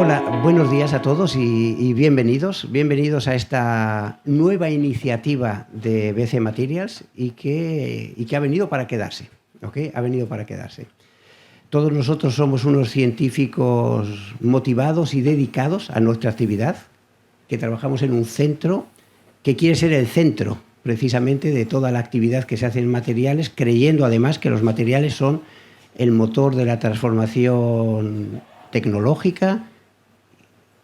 Hola, buenos días a todos y bienvenidos. Bienvenidos a esta nueva iniciativa de BC Materials y que ha venido para quedarse. ¿Ok? Ha venido para quedarse. Todos nosotros somos unos científicos motivados y dedicados a nuestra actividad, que trabajamos en un centro que quiere ser el centro precisamente de toda la actividad que se hace en materiales, creyendo además que los materiales son el motor de la transformación tecnológica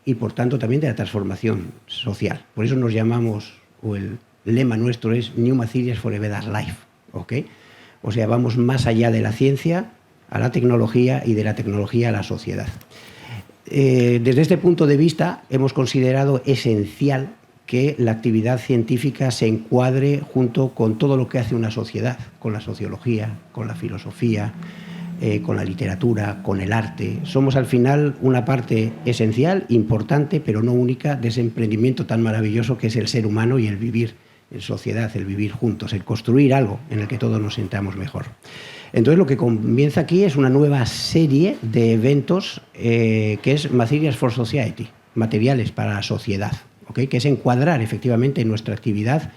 y por tanto también de la transformación social. Por eso nos llamamos, o el lema nuestro es New Materials for a Better Life. ¿Ok? O sea, vamos más allá de la ciencia a la tecnología y de la tecnología a la sociedad. Desde este punto de vista hemos considerado esencial que la actividad científica se encuadre junto con todo lo que hace una sociedad, con la sociología, con la filosofía, con la literatura, con el arte. Somos al final una parte esencial, importante, pero no única, de ese emprendimiento tan maravilloso que es el ser humano y el vivir en sociedad, el vivir juntos, el construir algo en el que todos nos sintamos mejor. Entonces lo que comienza aquí es una nueva serie de eventos que es Materials for Society, materiales para la sociedad, ¿okay? Que es encuadrar efectivamente nuestra actividad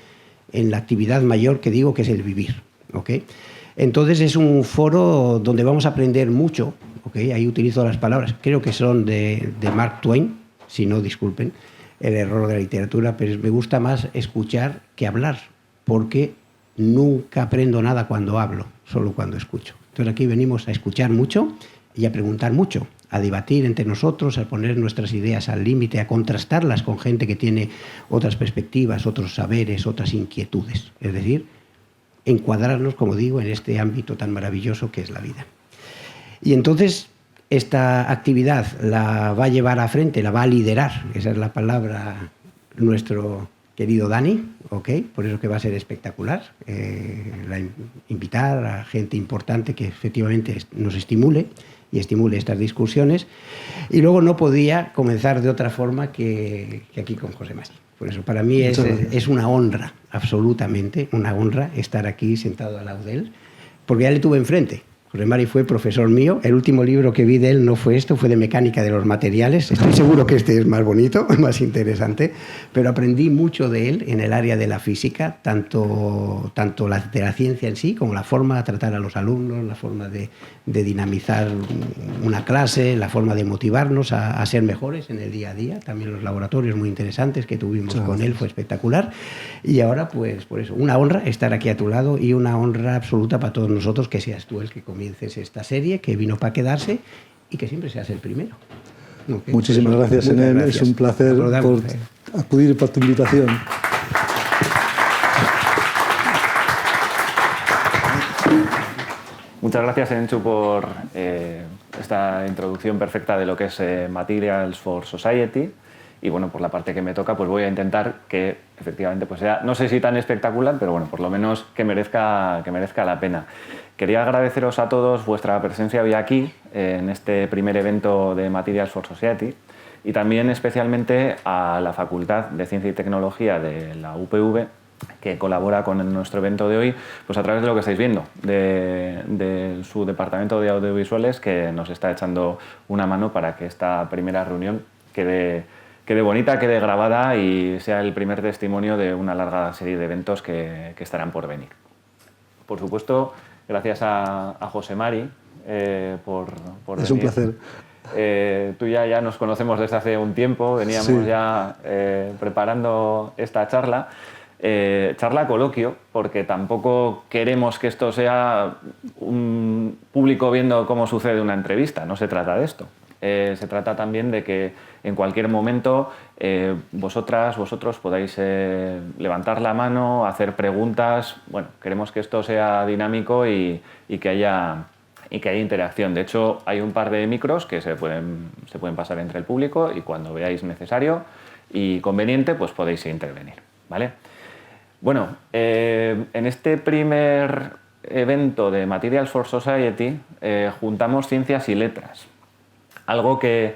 en la actividad mayor que digo que es el vivir. ¿Okay? Entonces es un foro donde vamos a aprender mucho, ¿okay? Ahí utilizo las palabras, creo que son de Mark Twain, si no, disculpen el error de la literatura, pero me gusta más escuchar que hablar, porque nunca aprendo nada cuando hablo, solo cuando escucho. Entonces aquí venimos a escuchar mucho y a preguntar mucho, a debatir entre nosotros, a poner nuestras ideas al límite, a contrastarlas con gente que tiene otras perspectivas, otros saberes, otras inquietudes. Es decir, encuadrarnos, como digo, en este ámbito tan maravilloso que es la vida. Y entonces esta actividad la va a llevar a frente, la va a liderar, esa es la palabra, nuestro querido Dani, ¿ok? Por eso que va a ser espectacular, invitar a gente importante que efectivamente nos estimule y estimule estas discusiones. Y luego no podía comenzar de otra forma que aquí con José Mari. Por eso para mí es una honra, absolutamente una honra estar aquí sentado al lado de él, porque ya le tuve enfrente. José Mari fue profesor mío. El último libro que vi de él no fue esto, fue de mecánica de los materiales. Estoy seguro que este es más bonito, más interesante, pero aprendí mucho de él en el área de la física, tanto de la ciencia en sí, como la forma de tratar a los alumnos, la forma de dinamizar una clase, la forma de motivarnos a ser mejores en el día a día. También los laboratorios muy interesantes que tuvimos con él, fue espectacular. Y ahora, pues por eso, una honra estar aquí a tu lado y una honra absoluta para todos nosotros que seas tú el que comiences esta serie, que vino para quedarse y que siempre seas el primero. Okay. Muchísimas gracias, Enel. Es un placer por acudir por tu invitación. Muchas gracias, Enchu, por esta introducción perfecta de lo que es Materials for Society. Y bueno, por la parte que me toca, pues voy a intentar que efectivamente pues sea, no sé si tan espectacular, pero bueno, por lo menos que merezca la pena. Quería agradeceros a todos vuestra presencia hoy aquí, en este primer evento de Materials for Society, y también especialmente a la Facultad de Ciencia y Tecnología de la UPV, que colabora con nuestro evento de hoy, pues a través de lo que estáis viendo, de su departamento de audiovisuales, que nos está echando una mano para que esta primera reunión quede bonita, quede grabada y sea el primer testimonio de una larga serie de eventos que estarán por venir. Por supuesto, gracias a José Mari por venir. Es un placer. Tú ya nos conocemos desde hace un tiempo, veníamos ya preparando esta charla. Charla coloquio, porque tampoco queremos que esto sea un público viendo cómo sucede una entrevista, no se trata de esto. Se trata también de que en cualquier momento vosotros podáis levantar la mano, hacer preguntas. Bueno, queremos que esto sea dinámico y que haya interacción. De hecho, hay un par de micros que se pueden pasar entre el público y cuando veáis necesario y conveniente, pues podéis intervenir, ¿vale? Bueno, en este primer evento de Materials for Society juntamos ciencias y letras. Algo que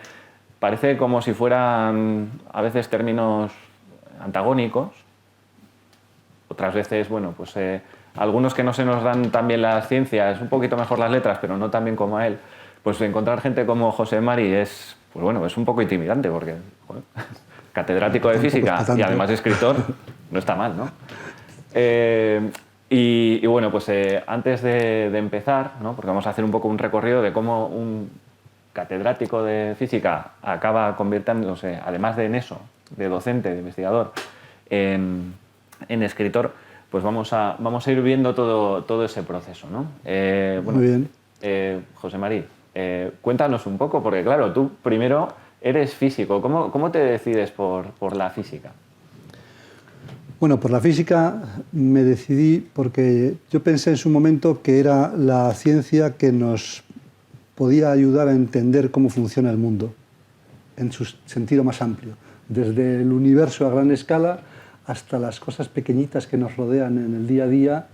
parece como si fueran a veces términos antagónicos, otras veces, bueno, pues algunos que no se nos dan tan bien las ciencias, un poquito mejor las letras, pero no tan bien como a él, pues encontrar gente como José Mari es pues bueno, es un poco intimidante porque catedrático de física y además escritor, no está mal, ¿no? Y bueno, pues antes de empezar, ¿no? Porque vamos a hacer un poco un recorrido de cómo un catedrático de física acaba convirtiéndose, además de en eso, de docente, de investigador, en escritor, pues vamos a ir viendo todo ese proceso, ¿no? Muy bien. José María, cuéntanos un poco, porque claro, tú primero eres físico. ¿Cómo te decides por la física? Bueno, por la física me decidí porque yo pensé en su momento que era la ciencia que nos podía ayudar a entender cómo funciona el mundo, en su sentido más amplio, desde el universo a gran escala hasta las cosas pequeñitas que nos rodean en el día a día,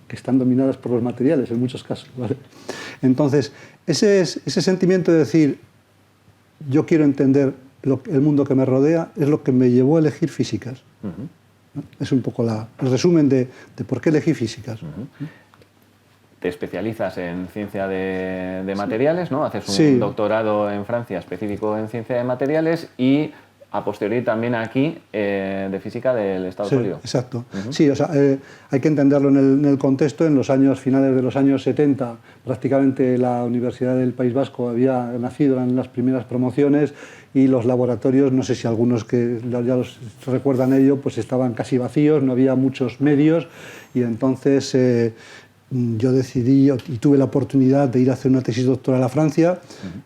que están dominadas por los materiales en muchos casos, ¿vale? Entonces, ese sentimiento de decir, yo quiero entender el mundo que me rodea, es lo que me llevó a elegir físicas. ¿No? Es un poco el resumen de por qué elegí físicas. Te especializas en ciencia de materiales, ¿no? Haces un doctorado en Francia específico en ciencia de materiales y a posteriori también aquí de física del estado sólido. Exacto. Sí, o sea, hay que entenderlo en el contexto. En los años finales de los años 70, prácticamente la Universidad del País Vasco había nacido en las primeras promociones y los laboratorios, no sé si algunos que ya los recuerdan ello, pues estaban casi vacíos, no había muchos medios y entonces yo decidí y tuve la oportunidad de ir a hacer una tesis doctoral a Francia.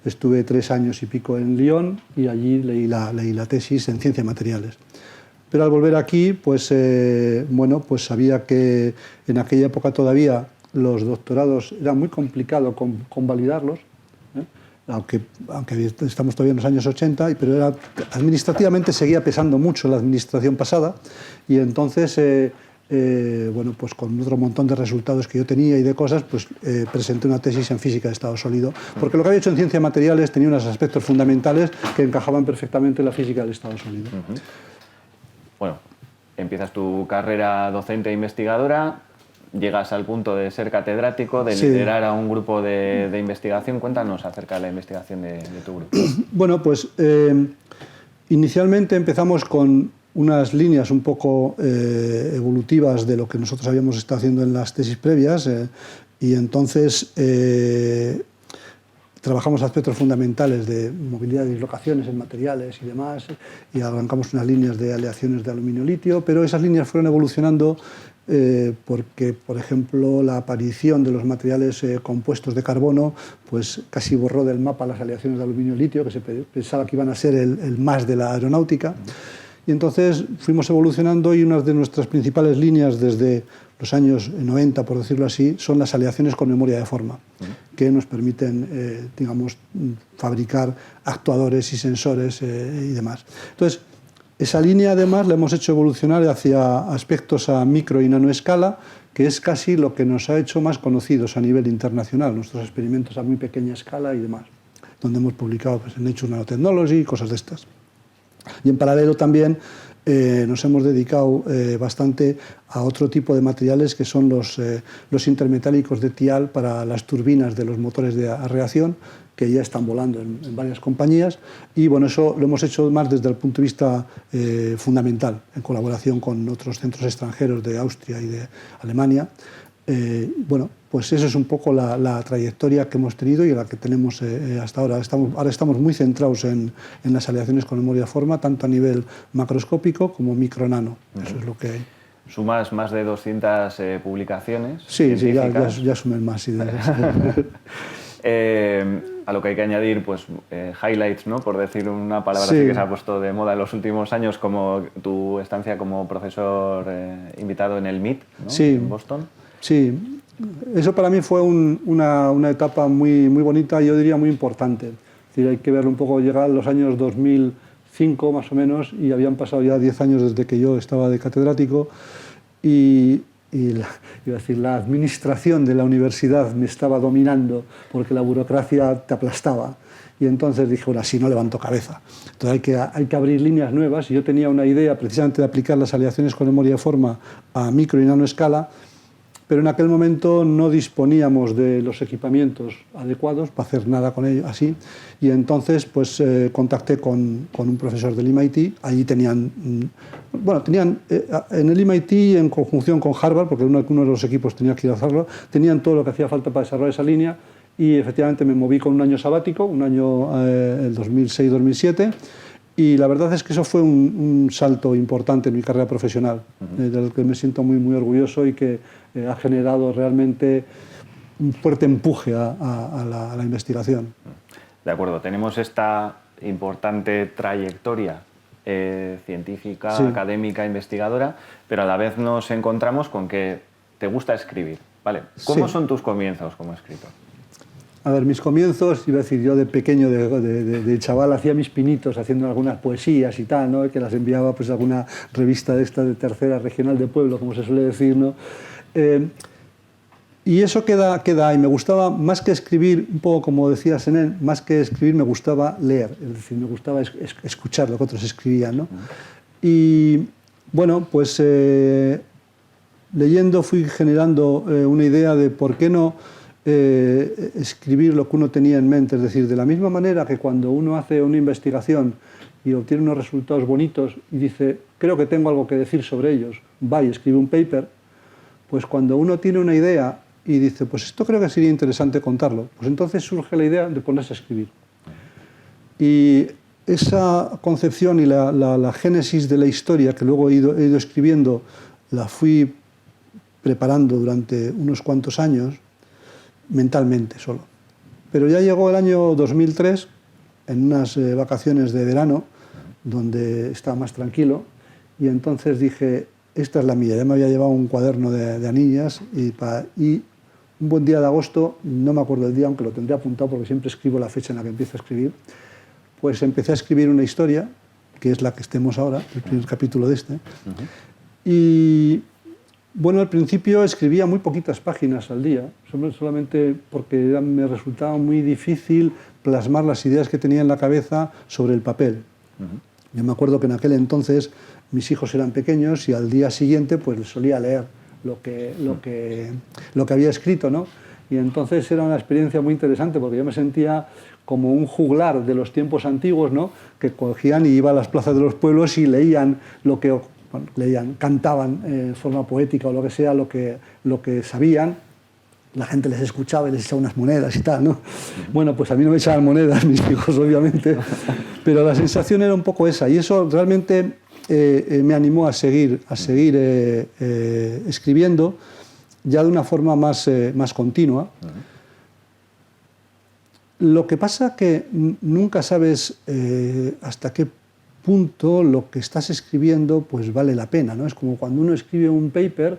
Estuve 3 años y pico en Lyon y allí leí la tesis en ciencia de materiales. Pero al volver aquí, pues, bueno, pues sabía que en aquella época todavía los doctorados era muy complicado convalidarlos, aunque estamos todavía en los años 80, pero administrativamente seguía pesando mucho la administración pasada y entonces bueno, pues con otro montón de resultados que yo tenía y de cosas, pues presenté una tesis en física de estado sólido, porque lo que había hecho en ciencia de materiales tenía unos aspectos fundamentales que encajaban perfectamente en la física del estado sólido. Bueno, empiezas tu carrera docente e investigadora, llegas al punto de ser catedrático, de liderar a un grupo de investigación. Cuéntanos acerca de la investigación de tu grupo. Bueno, pues inicialmente empezamos con unas líneas un poco evolutivas de lo que nosotros habíamos estado haciendo en las tesis previas y entonces trabajamos aspectos fundamentales de movilidad de dislocaciones en materiales y demás y arrancamos unas líneas de aleaciones de aluminio-litio, pero esas líneas fueron evolucionando porque, por ejemplo, la aparición de los materiales compuestos de carbono pues casi borró del mapa las aleaciones de aluminio-litio, que se pensaba que iban a ser el más de la aeronáutica. Y entonces fuimos evolucionando y una de nuestras principales líneas desde los años 90, por decirlo así, son las aleaciones con memoria de forma, que nos permiten, digamos, fabricar actuadores y sensores y demás. Entonces, esa línea además la hemos hecho evolucionar hacia aspectos a micro y nanoescala, que es casi lo que nos ha hecho más conocidos a nivel internacional, nuestros experimentos a muy pequeña escala y demás, donde hemos publicado pues, en Nature Nanotechnology y cosas de estas. Y en paralelo también nos hemos dedicado bastante a otro tipo de materiales que son los intermetálicos de TIAL para las turbinas de los motores de reacción, que ya están volando en varias compañías. Y bueno, eso lo hemos hecho más desde el punto de vista fundamental, en colaboración con otros centros extranjeros de Austria y de Alemania. Bueno, pues eso es un poco la trayectoria que hemos tenido y la que tenemos hasta ahora. Ahora estamos muy centrados en las aleaciones con memoria de forma, tanto a nivel macroscópico como micro-nano. Eso es lo que hay. Sumas más de 200 publicaciones. Sí, ya sumen más. Sí, a lo que hay que añadir, pues, highlights, ¿no? Por decir una palabra así que se ha puesto de moda en los últimos años, como tu estancia como profesor invitado en el MIT, ¿no? En Boston. Sí, eso para mí fue una etapa muy bonita, yo diría muy importante. Es decir, hay que verlo un poco, llegar a los años 2005 más o menos, y habían pasado ya 10 años desde que yo estaba de catedrático, y la administración de la universidad me estaba dominando porque la burocracia te aplastaba. Y entonces dije, bueno, así no levanto cabeza. Entonces hay que abrir líneas nuevas, y yo tenía una idea precisamente de aplicar las aleaciones con memoria de forma a micro y nanoescala, pero en aquel momento no disponíamos de los equipamientos adecuados para hacer nada con ello así, y entonces pues contacté con un profesor del MIT. Allí tenían en el MIT, en conjunción con Harvard, porque uno de los equipos tenía que ir a hacerlo, tenían todo lo que hacía falta para desarrollar esa línea, y efectivamente me moví con un año sabático, un año el 2006-2007, y la verdad es que eso fue un salto importante en mi carrera profesional, del que me siento muy, muy orgulloso y que ha generado realmente un fuerte empuje a la investigación. De acuerdo, tenemos esta importante trayectoria científica, académica, investigadora, pero a la vez nos encontramos con que te gusta escribir, ¿vale? ¿Cómo son tus comienzos como escritor? A ver, mis comienzos, iba a decir, yo de pequeño, de chaval, hacía mis pinitos haciendo algunas poesías y tal, ¿no? Que las enviaba pues, a alguna revista de esta de tercera regional de pueblo, como se suele decir, ¿no? Y eso queda ahí. Me gustaba, más que escribir, un poco como decía Senén, más que escribir me gustaba leer, es decir, me gustaba escuchar lo que otros escribían, ¿no? Y bueno, pues leyendo fui generando una idea de por qué no escribir lo que uno tenía en mente. Es decir, de la misma manera que cuando uno hace una investigación y obtiene unos resultados bonitos y dice, creo que tengo algo que decir sobre ellos, va y escribe un paper, pues cuando uno tiene una idea y dice, pues esto creo que sería interesante contarlo, pues entonces surge la idea de ponerse a escribir. Y esa concepción y la génesis de la historia que luego he ido escribiendo, la fui preparando durante unos cuantos años, mentalmente solo. Pero ya llegó el año 2003, en unas vacaciones de verano, donde estaba más tranquilo, y entonces dije, esta es la mía. Ya me había llevado un cuaderno de anillas y un buen día de agosto, no me acuerdo el día, aunque lo tendré apuntado porque siempre escribo la fecha en la que empiezo a escribir, pues empecé a escribir una historia, que es la que estemos ahora, el primer capítulo de este. Y bueno, al principio escribía muy poquitas páginas al día, solamente porque me resultaba muy difícil plasmar las ideas que tenía en la cabeza sobre el papel. Yo me acuerdo que en aquel entonces mis hijos eran pequeños y al día siguiente pues solía leer lo que había escrito, ¿no? Y entonces era una experiencia muy interesante porque yo me sentía como un juglar de los tiempos antiguos, ¿no? Que cogían y iban a las plazas de los pueblos y leían lo que... leían, cantaban en forma poética o lo que sea, lo que sabían, la gente les escuchaba y les echaba unas monedas y tal, ¿no? Bueno, pues a mí no me echaban monedas, mis hijos, obviamente, pero la sensación era un poco esa, y eso realmente me animó a seguir escribiendo, ya de una forma más continua. Lo que pasa que nunca sabes hasta qué punto lo que estás escribiendo pues vale la pena, ¿no? Es como cuando uno escribe un paper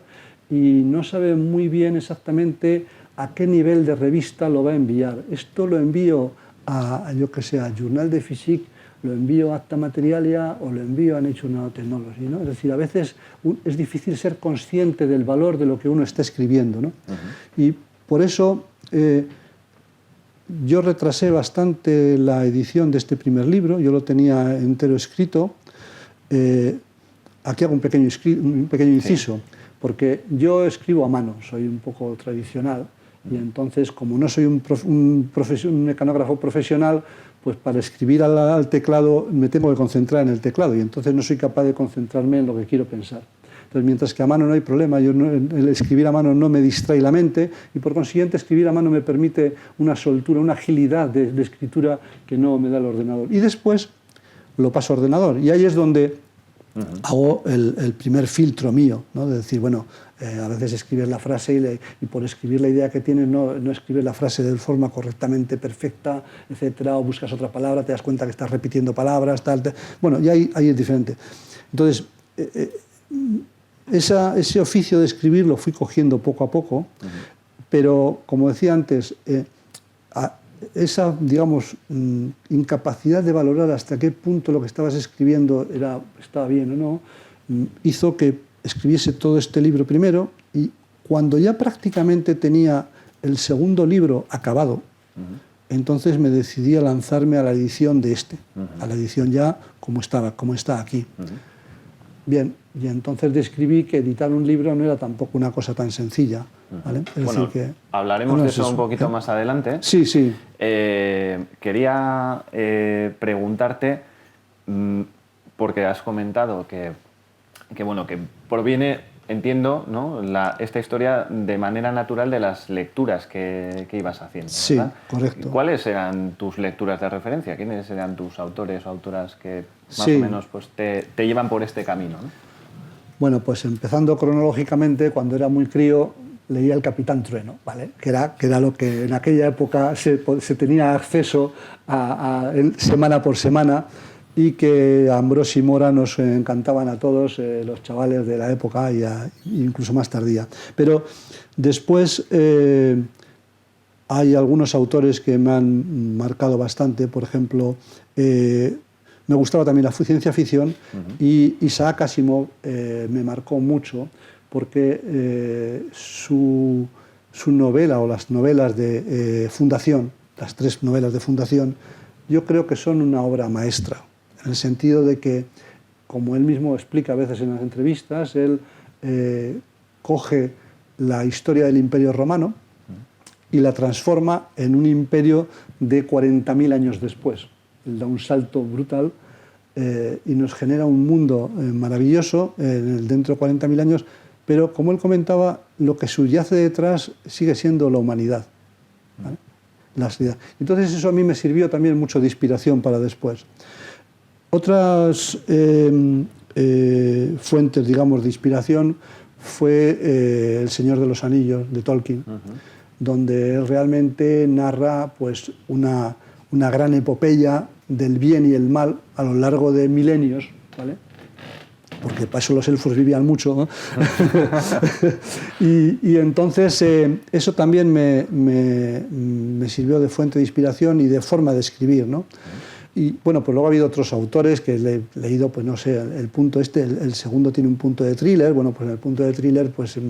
y no sabe muy bien exactamente a qué nivel de revista lo va a enviar. Esto lo envío a yo que sé, a Journal de Physique, lo envío a Acta Materialia o lo envío a Nature Nanotechnology, ¿no? Es decir, a veces es difícil ser consciente del valor de lo que uno está escribiendo, ¿no? Y por eso yo retrasé bastante la edición de este primer libro, yo lo tenía entero escrito. Aquí hago un pequeño inciso, porque yo escribo a mano, soy un poco tradicional, y entonces, como no soy un mecanógrafo profesional, pues para escribir al teclado me tengo que concentrar en el teclado, y entonces no soy capaz de concentrarme en lo que quiero pensar. Entonces, mientras que a mano no hay problema, el escribir a mano no me distrae la mente y por consiguiente escribir a mano me permite una soltura, una agilidad de escritura que no me da el ordenador. Y después lo paso a ordenador y ahí es donde hago el primer filtro mío, ¿no? De decir, bueno, a veces escribes la frase y por escribir la idea que tienes no escribes la frase de forma correctamente perfecta, etcétera, o buscas otra palabra, te das cuenta que estás repitiendo palabras, tal. Bueno, y ahí es diferente. Entonces, ese oficio de escribir lo fui cogiendo poco a poco, pero como decía antes, esa, digamos, incapacidad de valorar hasta qué punto lo que estabas escribiendo estaba bien o no, hizo que escribiese todo este libro primero, y cuando ya prácticamente tenía el segundo libro acabado, entonces me decidí a lanzarme a la edición de a la edición ya como está aquí. Bien, y entonces describí que editar un libro no era tampoco una cosa tan sencilla, ¿vale? Es bueno, decir que, hablaremos de eso un poquito más adelante. Sí, sí. Quería preguntarte, porque has comentado que proviene, entiendo, ¿no?, esta historia de manera natural de las lecturas que ibas haciendo, ¿verdad? Sí, correcto. ¿Cuáles eran tus lecturas de referencia? ¿Quiénes eran tus autores o autoras que más Sí. o menos pues, te llevan por este camino, ¿no? Bueno, pues empezando cronológicamente, cuando era muy crío, leía El Capitán Trueno, ¿vale? Que era lo que en aquella época se tenía acceso a semana por semana, y que Ambrós y Mora nos encantaban a todos, los chavales de la época y incluso más tardía. Pero después hay algunos autores que me han marcado bastante. Por ejemplo, me gustaba también la ciencia ficción, y Isaac Asimov me marcó mucho porque su novela, o las novelas de Fundación, las 3 novelas de Fundación, yo creo que son una obra maestra, en el sentido de que, como él mismo explica a veces en las entrevistas, él coge la historia del Imperio Romano y la transforma en un imperio de 40.000 años después. Él da un salto brutal y nos genera un mundo maravilloso dentro de 40.000 años, pero, como él comentaba, lo que subyace detrás sigue siendo la humanidad, ¿vale? Entonces eso a mí me sirvió también mucho de inspiración para después. Otras fuentes, digamos, de inspiración fue El Señor de los Anillos, de Tolkien, donde él realmente narra pues, una gran epopeya del bien y el mal a lo largo de milenios, ¿vale? Porque para eso los elfos vivían mucho, ¿no? y entonces eso también me sirvió de fuente de inspiración y de forma de escribir, ¿no? Y bueno, pues luego ha habido otros autores que he leído, pues no sé, el segundo tiene un punto de thriller. Bueno, pues en el punto de thriller pues he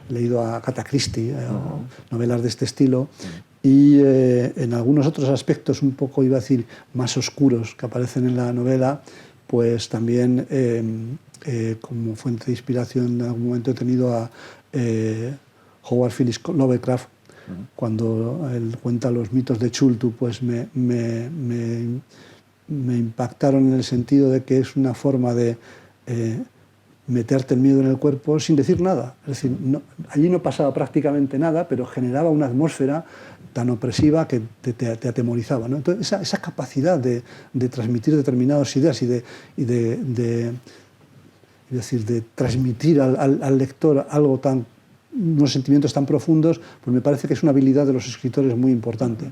leído a Agatha Christie, o novelas de este estilo, y en algunos otros aspectos un poco, iba a decir, más oscuros que aparecen en la novela, pues también como fuente de inspiración en algún momento he tenido a Howard Phillips Lovecraft. Cuando él cuenta los mitos de Cthulhu, pues me impactaron en el sentido de que es una forma de meterte el miedo en el cuerpo sin decir nada. Es decir, allí no pasaba prácticamente nada, pero generaba una atmósfera tan opresiva que te atemorizaba, ¿no? Entonces, esa capacidad de transmitir determinadas ideas y de transmitir al lector unos sentimientos tan profundos, pues me parece que es una habilidad de los escritores muy importante.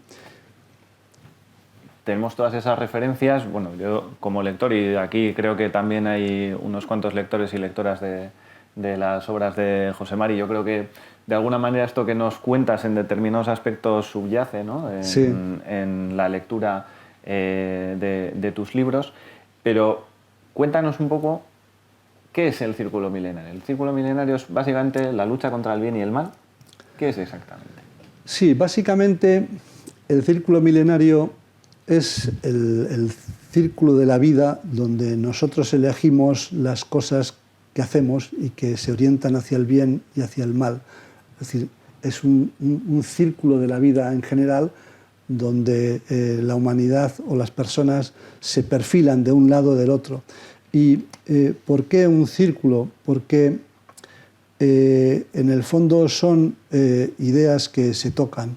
Tenemos todas esas referencias. Bueno, yo como lector, y aquí creo que también hay unos cuantos lectores y lectoras de las obras de José Mari, yo creo que de alguna manera esto que nos cuentas en determinados aspectos subyace, ¿no?, en la lectura de tus libros. Pero cuéntanos un poco, ¿qué es el Círculo Milenario? El Círculo Milenario es básicamente la lucha contra el bien y el mal. ¿Qué es exactamente? Sí, básicamente el Círculo Milenario es el círculo de la vida donde nosotros elegimos las cosas que hacemos y que se orientan hacia el bien y hacia el mal. Es decir, es un círculo de la vida en general donde la humanidad o las personas se perfilan de un lado o del otro. ¿Y por qué un círculo? Porque en el fondo son ideas que se tocan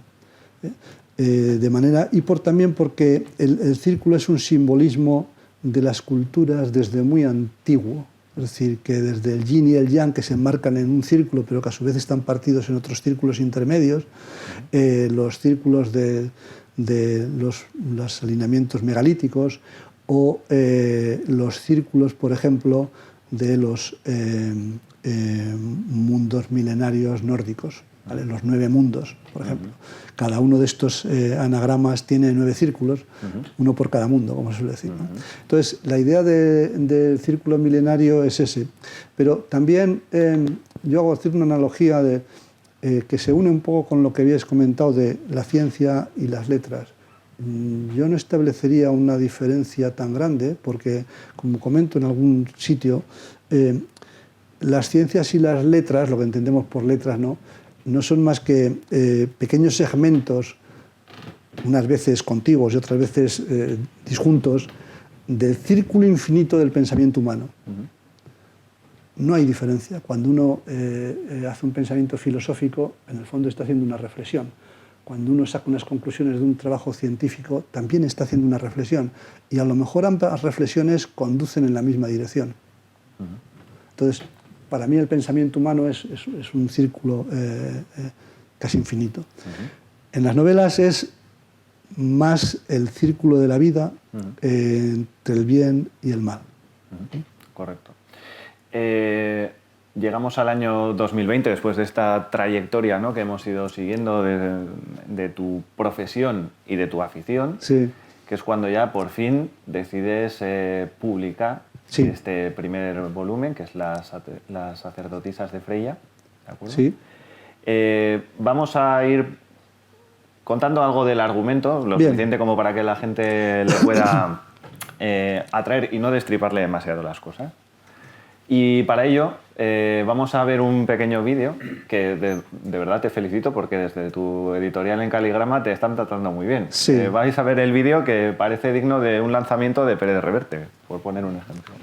de manera, y también porque el círculo es un simbolismo de las culturas desde muy antiguo. Es decir, que desde el yin y el yang, que se enmarcan en un círculo, pero que a su vez están partidos en otros círculos intermedios, los círculos de los alineamientos megalíticos, o los círculos, por ejemplo, de los mundos milenarios nórdicos, ¿vale? Los 9 mundos, por ejemplo. Cada uno de estos anagramas tiene 9 círculos, uno por cada mundo, como se suele decir, ¿no? Entonces, la idea del círculo milenario es ese. Pero también yo hago una analogía que se une un poco con lo que habías comentado de la ciencia y las letras. yo no establecería una diferencia tan grande, porque, como comento en algún sitio, las ciencias y las letras, lo que entendemos por letras, no son más que pequeños segmentos, unas veces contiguos y otras veces disjuntos, del círculo infinito del pensamiento humano. No hay diferencia. Cuando uno hace un pensamiento filosófico, en el fondo está haciendo una reflexión. Cuando uno saca unas conclusiones de un trabajo científico, también está haciendo una reflexión. Y a lo mejor ambas reflexiones conducen en la misma dirección. Entonces, para mí el pensamiento humano es un círculo casi infinito. En las novelas es más el círculo de la vida entre el bien y el mal. Correcto. Llegamos al año 2020, después de esta trayectoria, ¿no?, que hemos ido siguiendo de tu profesión y de tu afición, sí, que es cuando ya por fin decides publicar sí, este primer volumen, que es Las sacerdotisas de Freya. ¿De acuerdo? Sí. Vamos a ir contando algo del argumento, lo Bien. suficiente como para que la gente le pueda atraer y no destriparle demasiado las cosas. Y para ello vamos a ver un pequeño vídeo que de verdad te felicito, porque desde tu editorial en Caligrama te están tratando muy bien. Sí. Vais a ver el vídeo, que parece digno de un lanzamiento de Pérez Reverte, por poner un ejemplo.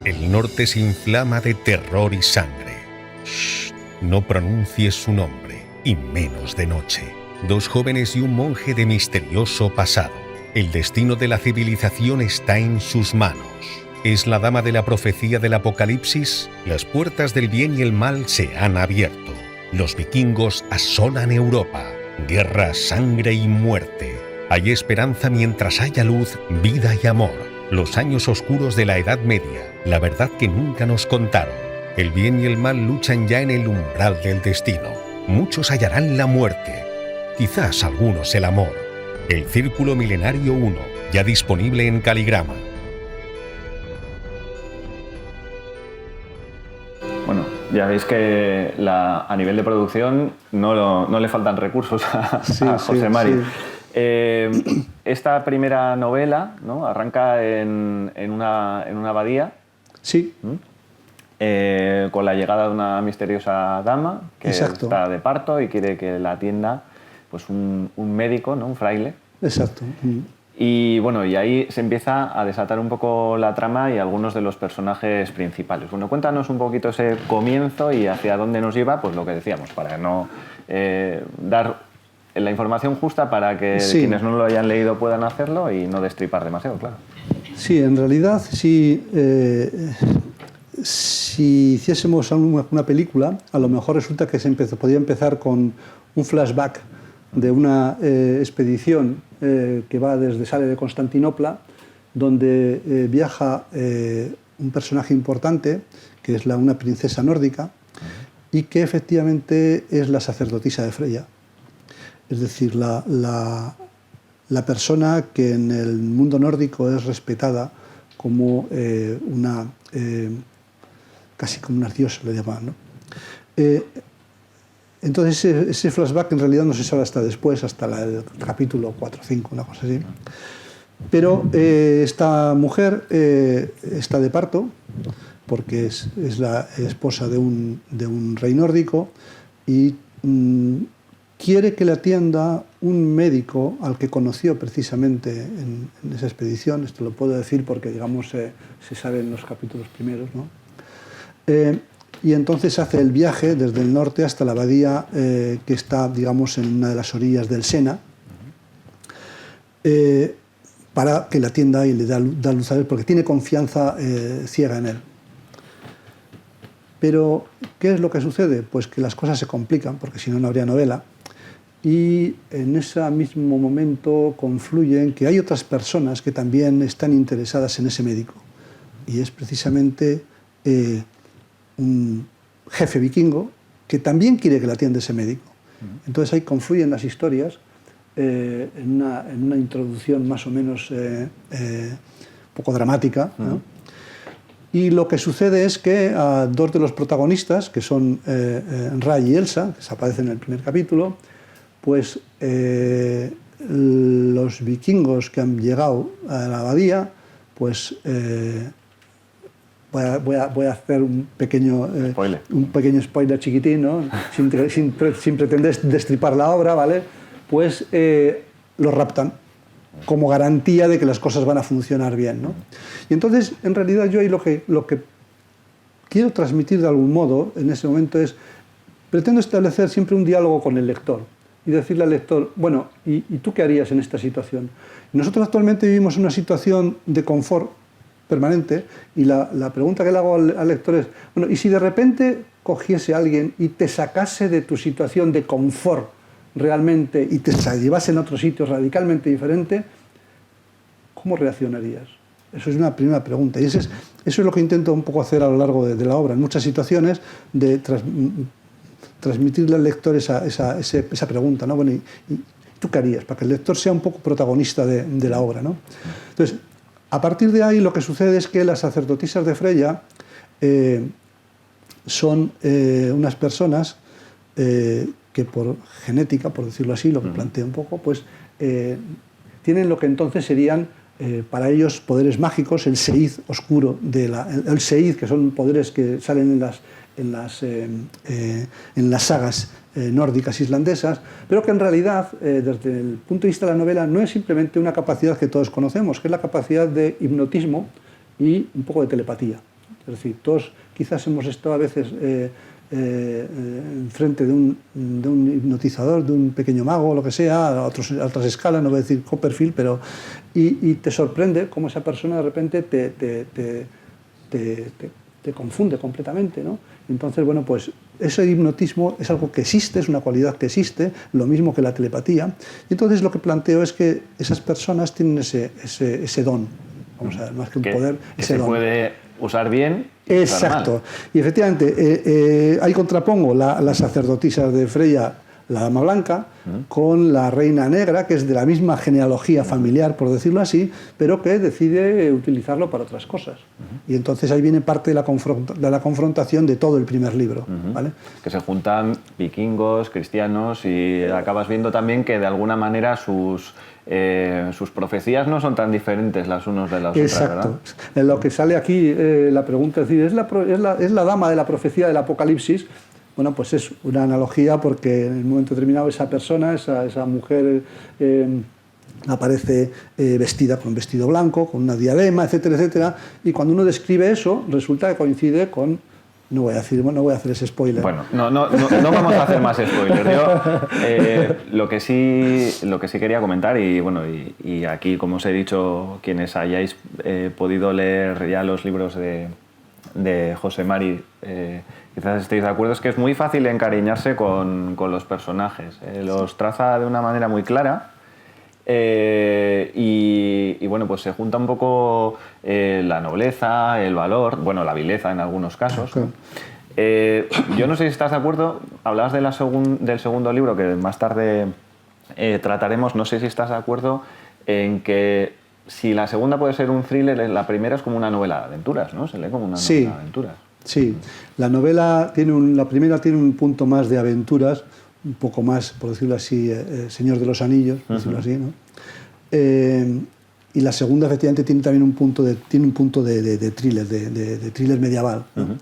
El norte se inflama de terror y sangre. Shh, no pronuncies su nombre, y menos de noche. Dos jóvenes y un monje de misterioso pasado. El destino de la civilización está en sus manos. ¿Es la dama de la profecía del Apocalipsis? Las puertas del bien y el mal se han abierto. Los vikingos asolan Europa. Guerra, sangre y muerte. Hay esperanza mientras haya luz, vida y amor. Los años oscuros de la Edad Media. La verdad que nunca nos contaron. El bien y el mal luchan ya en el umbral del destino. Muchos hallarán la muerte. Quizás algunos el amor. El Círculo Milenario 1, ya disponible en Caligrama. Bueno, ya veis que a nivel de producción no le faltan recursos a José Mari. Sí. Esta primera novela, ¿no?, arranca en una abadía. Sí. Con la llegada de una misteriosa dama que Exacto. está de parto y quiere que la atienda pues un médico, ¿no?, un fraile. Exacto. Y bueno, y ahí se empieza a desatar un poco la trama y algunos de los personajes principales. Bueno, cuéntanos un poquito ese comienzo y hacia dónde nos lleva, pues lo que decíamos, para no dar la información justa para que quienes no lo hayan leído puedan hacerlo y no destripar demasiado, claro. Sí, en realidad, si hiciésemos una película, a lo mejor resulta que podía empezar con un flashback de una expedición que sale de Constantinopla, donde viaja un personaje importante, que es una princesa nórdica, y que efectivamente es la sacerdotisa de Freya. Es decir, la persona que en el mundo nórdico es respetada como casi como una diosa, le llaman, ¿no? Entonces ese flashback en realidad no se sabe hasta después, hasta el capítulo 4 o 5, una cosa así. Pero esta mujer está de parto, porque es la esposa de un rey nórdico, y quiere que le atienda un médico al que conoció precisamente en esa expedición. Esto lo puedo decir porque, digamos, se sabe en los capítulos primeros, ¿no? Y entonces hace el viaje desde el norte hasta la abadía que está, digamos, en una de las orillas del Sena, para que la atienda y le da luz a él, porque tiene confianza ciega en él. Pero, ¿qué es lo que sucede? Pues que las cosas se complican, porque si no, no habría novela. Y en ese mismo momento confluyen que hay otras personas que también están interesadas en ese médico. Y es precisamente un jefe vikingo que también quiere que la atienda ese médico. Entonces ahí confluyen las historias en una introducción más o menos un poco dramática, ¿no? Y lo que sucede es que a dos de los protagonistas, que son Ray y Elsa, que se aparecen en el primer capítulo, pues los vikingos que han llegado a la abadía, pues voy a hacer un pequeño spoiler chiquitín, ¿no? sin pretender destripar la obra, ¿vale? Pues los raptan como garantía de que las cosas van a funcionar bien, ¿no? Y entonces, en realidad, yo ahí lo que quiero transmitir de algún modo en ese momento es, pretendo establecer siempre un diálogo con el lector y decirle al lector, bueno, ¿y tú qué harías en esta situación? Nosotros actualmente vivimos una situación de confort permanente y la pregunta que le hago al lector es, bueno, ¿y si de repente cogiese a alguien y te sacase de tu situación de confort realmente y te llevase en otro sitio radicalmente diferente, ¿cómo reaccionarías? Eso es una primera pregunta y eso es lo que intento un poco hacer a lo largo de la obra, en muchas situaciones de transmitirle al lector esa pregunta, ¿no? Bueno, ¿y tú qué harías? Para que el lector sea un poco protagonista de la obra, ¿no? Entonces, a partir de ahí lo que sucede es que las sacerdotisas de Freya son unas personas que por genética, por decirlo así, lo que planteo un poco, pues tienen lo que entonces serían para ellos poderes mágicos, el seid oscuro, el seid, que son poderes que salen en las sagas nórdicas islandesas, pero que en realidad, desde el punto de vista de la novela, no es simplemente una capacidad que todos conocemos, que es la capacidad de hipnotismo y un poco de telepatía. Es decir, todos quizás hemos estado a veces enfrente de un hipnotizador, de un pequeño mago, lo que sea, a otras escalas, no voy a decir Copperfield, pero y te sorprende cómo esa persona de repente te confunde completamente, ¿no? Entonces, bueno, pues ese hipnotismo es algo que existe, es una cualidad que existe, lo mismo que la telepatía. Y entonces lo que planteo es que esas personas tienen ese don, vamos a ver, más que un poder, ese don. Se puede usar bien y exacto. usar mal. Y efectivamente, ahí contrapongo las sacerdotisas de Freya, la Dama Blanca, con la Reina Negra, que es de la misma genealogía familiar, por decirlo así, pero que decide utilizarlo para otras cosas. Y entonces ahí viene parte de la confrontación de todo el primer libro. ¿Vale? Que se juntan vikingos, cristianos, y acabas viendo también que de alguna manera sus profecías no son tan diferentes las unas de las otras, ¿verdad? Exacto. En lo que sale aquí, la pregunta es decir, ¿es la dama de la profecía del Apocalipsis? Bueno, pues es una analogía porque en el momento determinado esa persona, esa mujer aparece vestida con un vestido blanco, con una diadema, etcétera, etcétera, y cuando uno describe eso, resulta que coincide con... No voy a hacer ese spoiler. Bueno, no vamos a hacer más spoilers. Yo lo que sí quería comentar, y bueno, y aquí, como os he dicho, quienes hayáis podido leer ya los libros de José Mari, quizás estéis de acuerdo, es que es muy fácil encariñarse con los personajes. Los traza de una manera muy clara. Y bueno, pues se junta un poco la nobleza, el valor, bueno, la vileza en algunos casos. Claro. Yo no sé si estás de acuerdo, hablabas del segundo libro que más tarde trataremos, no sé si estás de acuerdo en que si la segunda puede ser un thriller, la primera es como una novela de aventuras, ¿no? Se lee como una novela de aventuras. Sí, la novela la primera tiene un punto más de aventuras, un poco más, por decirlo así, Señor de los Anillos, por decirlo así, ¿no? Y la segunda, efectivamente, tiene también un punto de thriller, de thriller medieval, ¿no?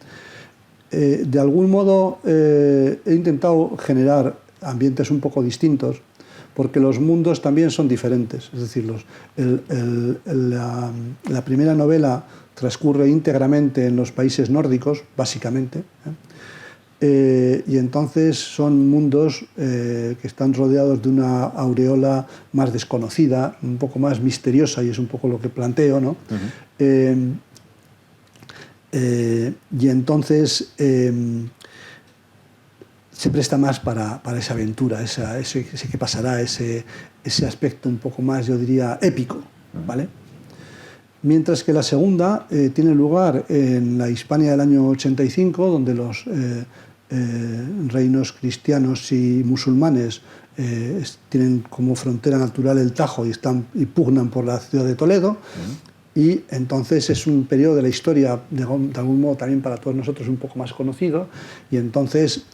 De algún modo he intentado generar ambientes un poco distintos, porque los mundos también son diferentes. Es decir, la primera novela transcurre íntegramente en los países nórdicos, básicamente, y entonces son mundos que están rodeados de una aureola más desconocida, un poco más misteriosa, y es un poco lo que planteo, ¿no? Y entonces se presta más para esa aventura, ese que pasará, ese aspecto un poco más, yo diría, épico, ¿vale? Mientras que la segunda tiene lugar en la Hispania del año 85, donde los reinos cristianos y musulmanes tienen como frontera natural el Tajo y pugnan por la ciudad de Toledo. Y entonces es un periodo de la historia, de algún modo también para todos nosotros, un poco más conocido. Y entonces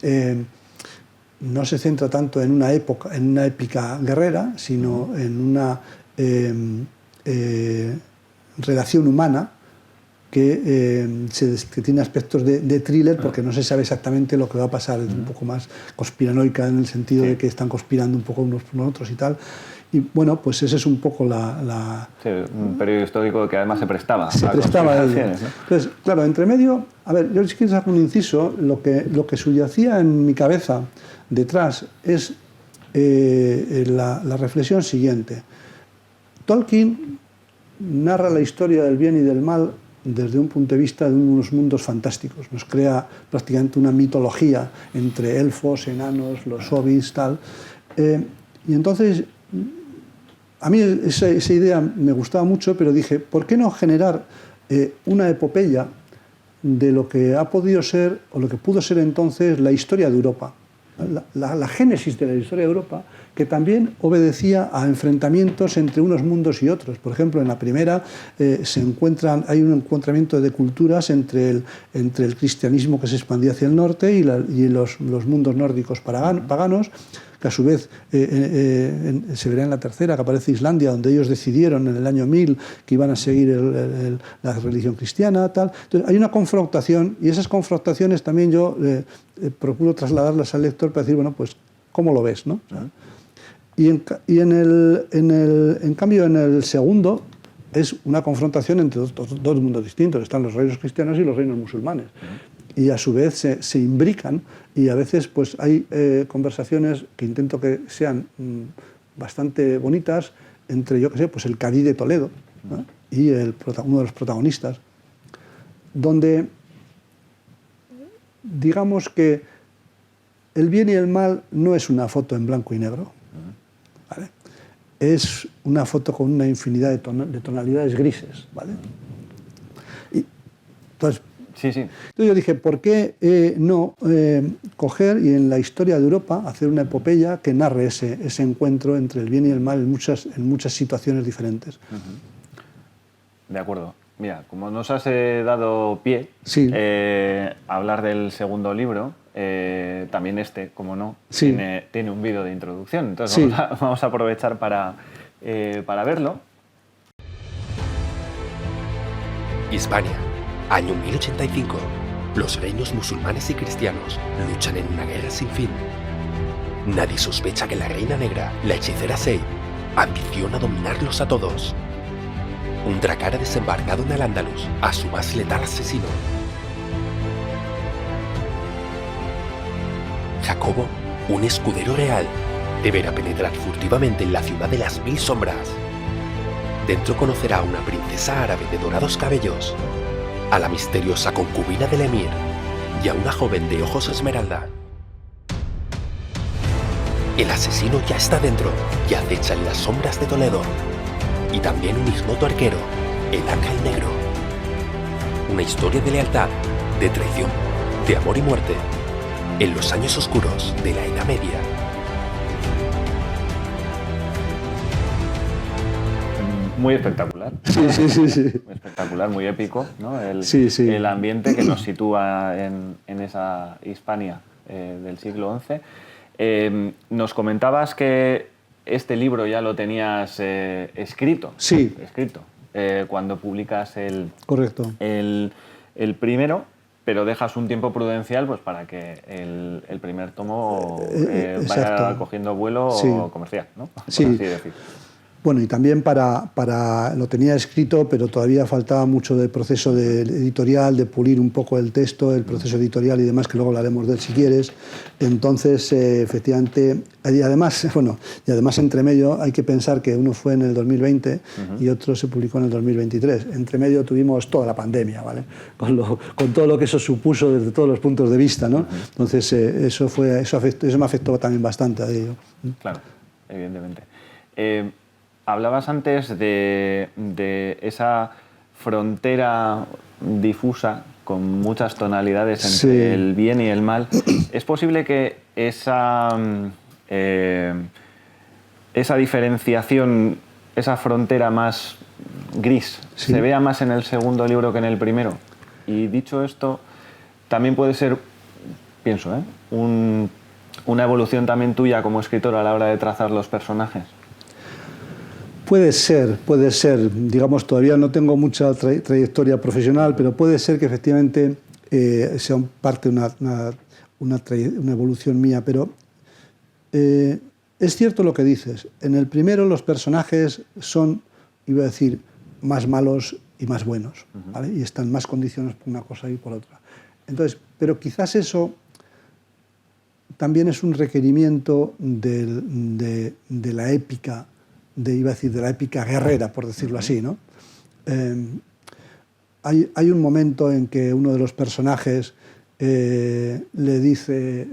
no se centra tanto en una épica guerrera, sino en una relación humana que tiene aspectos de thriller, porque no se sabe exactamente lo que va a pasar. Es un poco más conspiranoica en el sentido de que están conspirando un poco unos con otros y tal. Y bueno, pues ese es un poco Sí, un periodo histórico que además se prestaba a conspiraciones, ¿no? Entonces, claro, entre medio, a ver, yo si quieres hacer un inciso, lo que subyacía en mi cabeza detrás es la reflexión siguiente. Tolkien narra la historia del bien y del mal desde un punto de vista de unos mundos fantásticos. Nos crea prácticamente una mitología entre elfos, enanos, los hobbits, tal. Y entonces, a mí esa idea me gustaba mucho, pero dije, ¿por qué no generar una epopeya de lo que ha podido ser, o lo que pudo ser entonces, la historia de Europa? La génesis de la historia de Europa, que también obedecía a enfrentamientos entre unos mundos y otros. Por ejemplo, en la primera hay un encontramiento de culturas entre el cristianismo que se expandía hacia el norte y los mundos nórdicos paganos, que a su vez se verá en la tercera, que aparece Islandia, donde ellos decidieron en el año 1000 que iban a seguir la religión cristiana, tal. Entonces, hay una confrontación, y esas confrontaciones también yo procuro trasladarlas al lector para decir, bueno, pues, ¿cómo lo ves, no? O sea, en cambio, en el segundo es una confrontación entre dos mundos distintos. Están los reinos cristianos y los reinos musulmanes. Y a su vez se imbrican, y a veces pues hay conversaciones que intento que sean bastante bonitas entre, yo qué sé, pues el cadí de Toledo, ¿no? Y uno de los protagonistas, donde digamos que el bien y el mal no es una foto en blanco y negro, ¿vale? Es una foto con una infinidad de tonalidades grises, ¿vale? Y entonces, Entonces yo dije, ¿por qué no coger y en la historia de Europa hacer una epopeya que narre ese encuentro entre el bien y el mal en muchas situaciones diferentes? De acuerdo. Mira, como nos has dado pie a hablar del segundo libro, también como no, tiene un vídeo de introducción. Entonces vamos a aprovechar para verlo. Hispania. Año 1085. Los reinos musulmanes y cristianos luchan en una guerra sin fin. Nadie sospecha que la Reina Negra, la hechicera Sei, ambiciona dominarlos a todos. Un dracar ha desembarcado en Al-Ándalus a su más letal asesino. Jacobo, un escudero real, deberá penetrar furtivamente en la ciudad de las 1000 sombras. Dentro conocerá a una princesa árabe de dorados cabellos, a la misteriosa concubina del emir y a una joven de ojos esmeralda. El asesino ya está dentro y acecha en las sombras de Toledo. Y también un ignoto arquero, el Ángel Negro. Una historia de lealtad, de traición, de amor y muerte, en los años oscuros de la Edad Media. Muy espectacular. Sí. Muy espectacular, muy épico, ¿no? El ambiente que nos sitúa en esa Hispania del siglo XI. Nos comentabas que este libro ya lo tenías escrito. Sí. Cuando publicas Correcto. el primero, pero dejas un tiempo prudencial pues para que el primer tomo vaya cogiendo vuelo comercial, ¿no? Por así decir. Bueno, y también lo tenía escrito, pero todavía faltaba mucho del proceso editorial, de pulir un poco el texto, el proceso editorial y demás, que luego hablaremos de él si quieres. Entonces, efectivamente, y además entre medio hay que pensar que uno fue en el 2020 y otro se publicó en el 2023. Entre medio tuvimos toda la pandemia, ¿vale? Con todo lo que eso supuso desde todos los puntos de vista, ¿no? Entonces, eso me afectó también bastante a ello. Claro, evidentemente. Hablabas antes de esa frontera difusa con muchas tonalidades entre el bien y el mal. ¿Es posible que esa diferenciación, esa frontera más gris, se vea más en el segundo libro que en el primero? Y dicho esto, también puede ser, pienso, un ¿Una evolución también tuya como escritor a la hora de trazar los personajes? Puede ser. Digamos, todavía no tengo mucha trayectoria profesional, pero puede ser que efectivamente sea parte de una evolución mía. Pero es cierto lo que dices. En el primero los personajes son, iba a decir, más malos y más buenos, ¿vale? Y están más condicionados por una cosa y por otra. Entonces, pero quizás eso también es un requerimiento de la épica, iba a decir, de la épica guerrera, por decirlo así, ¿no? Hay un momento en que uno de los personajes le dice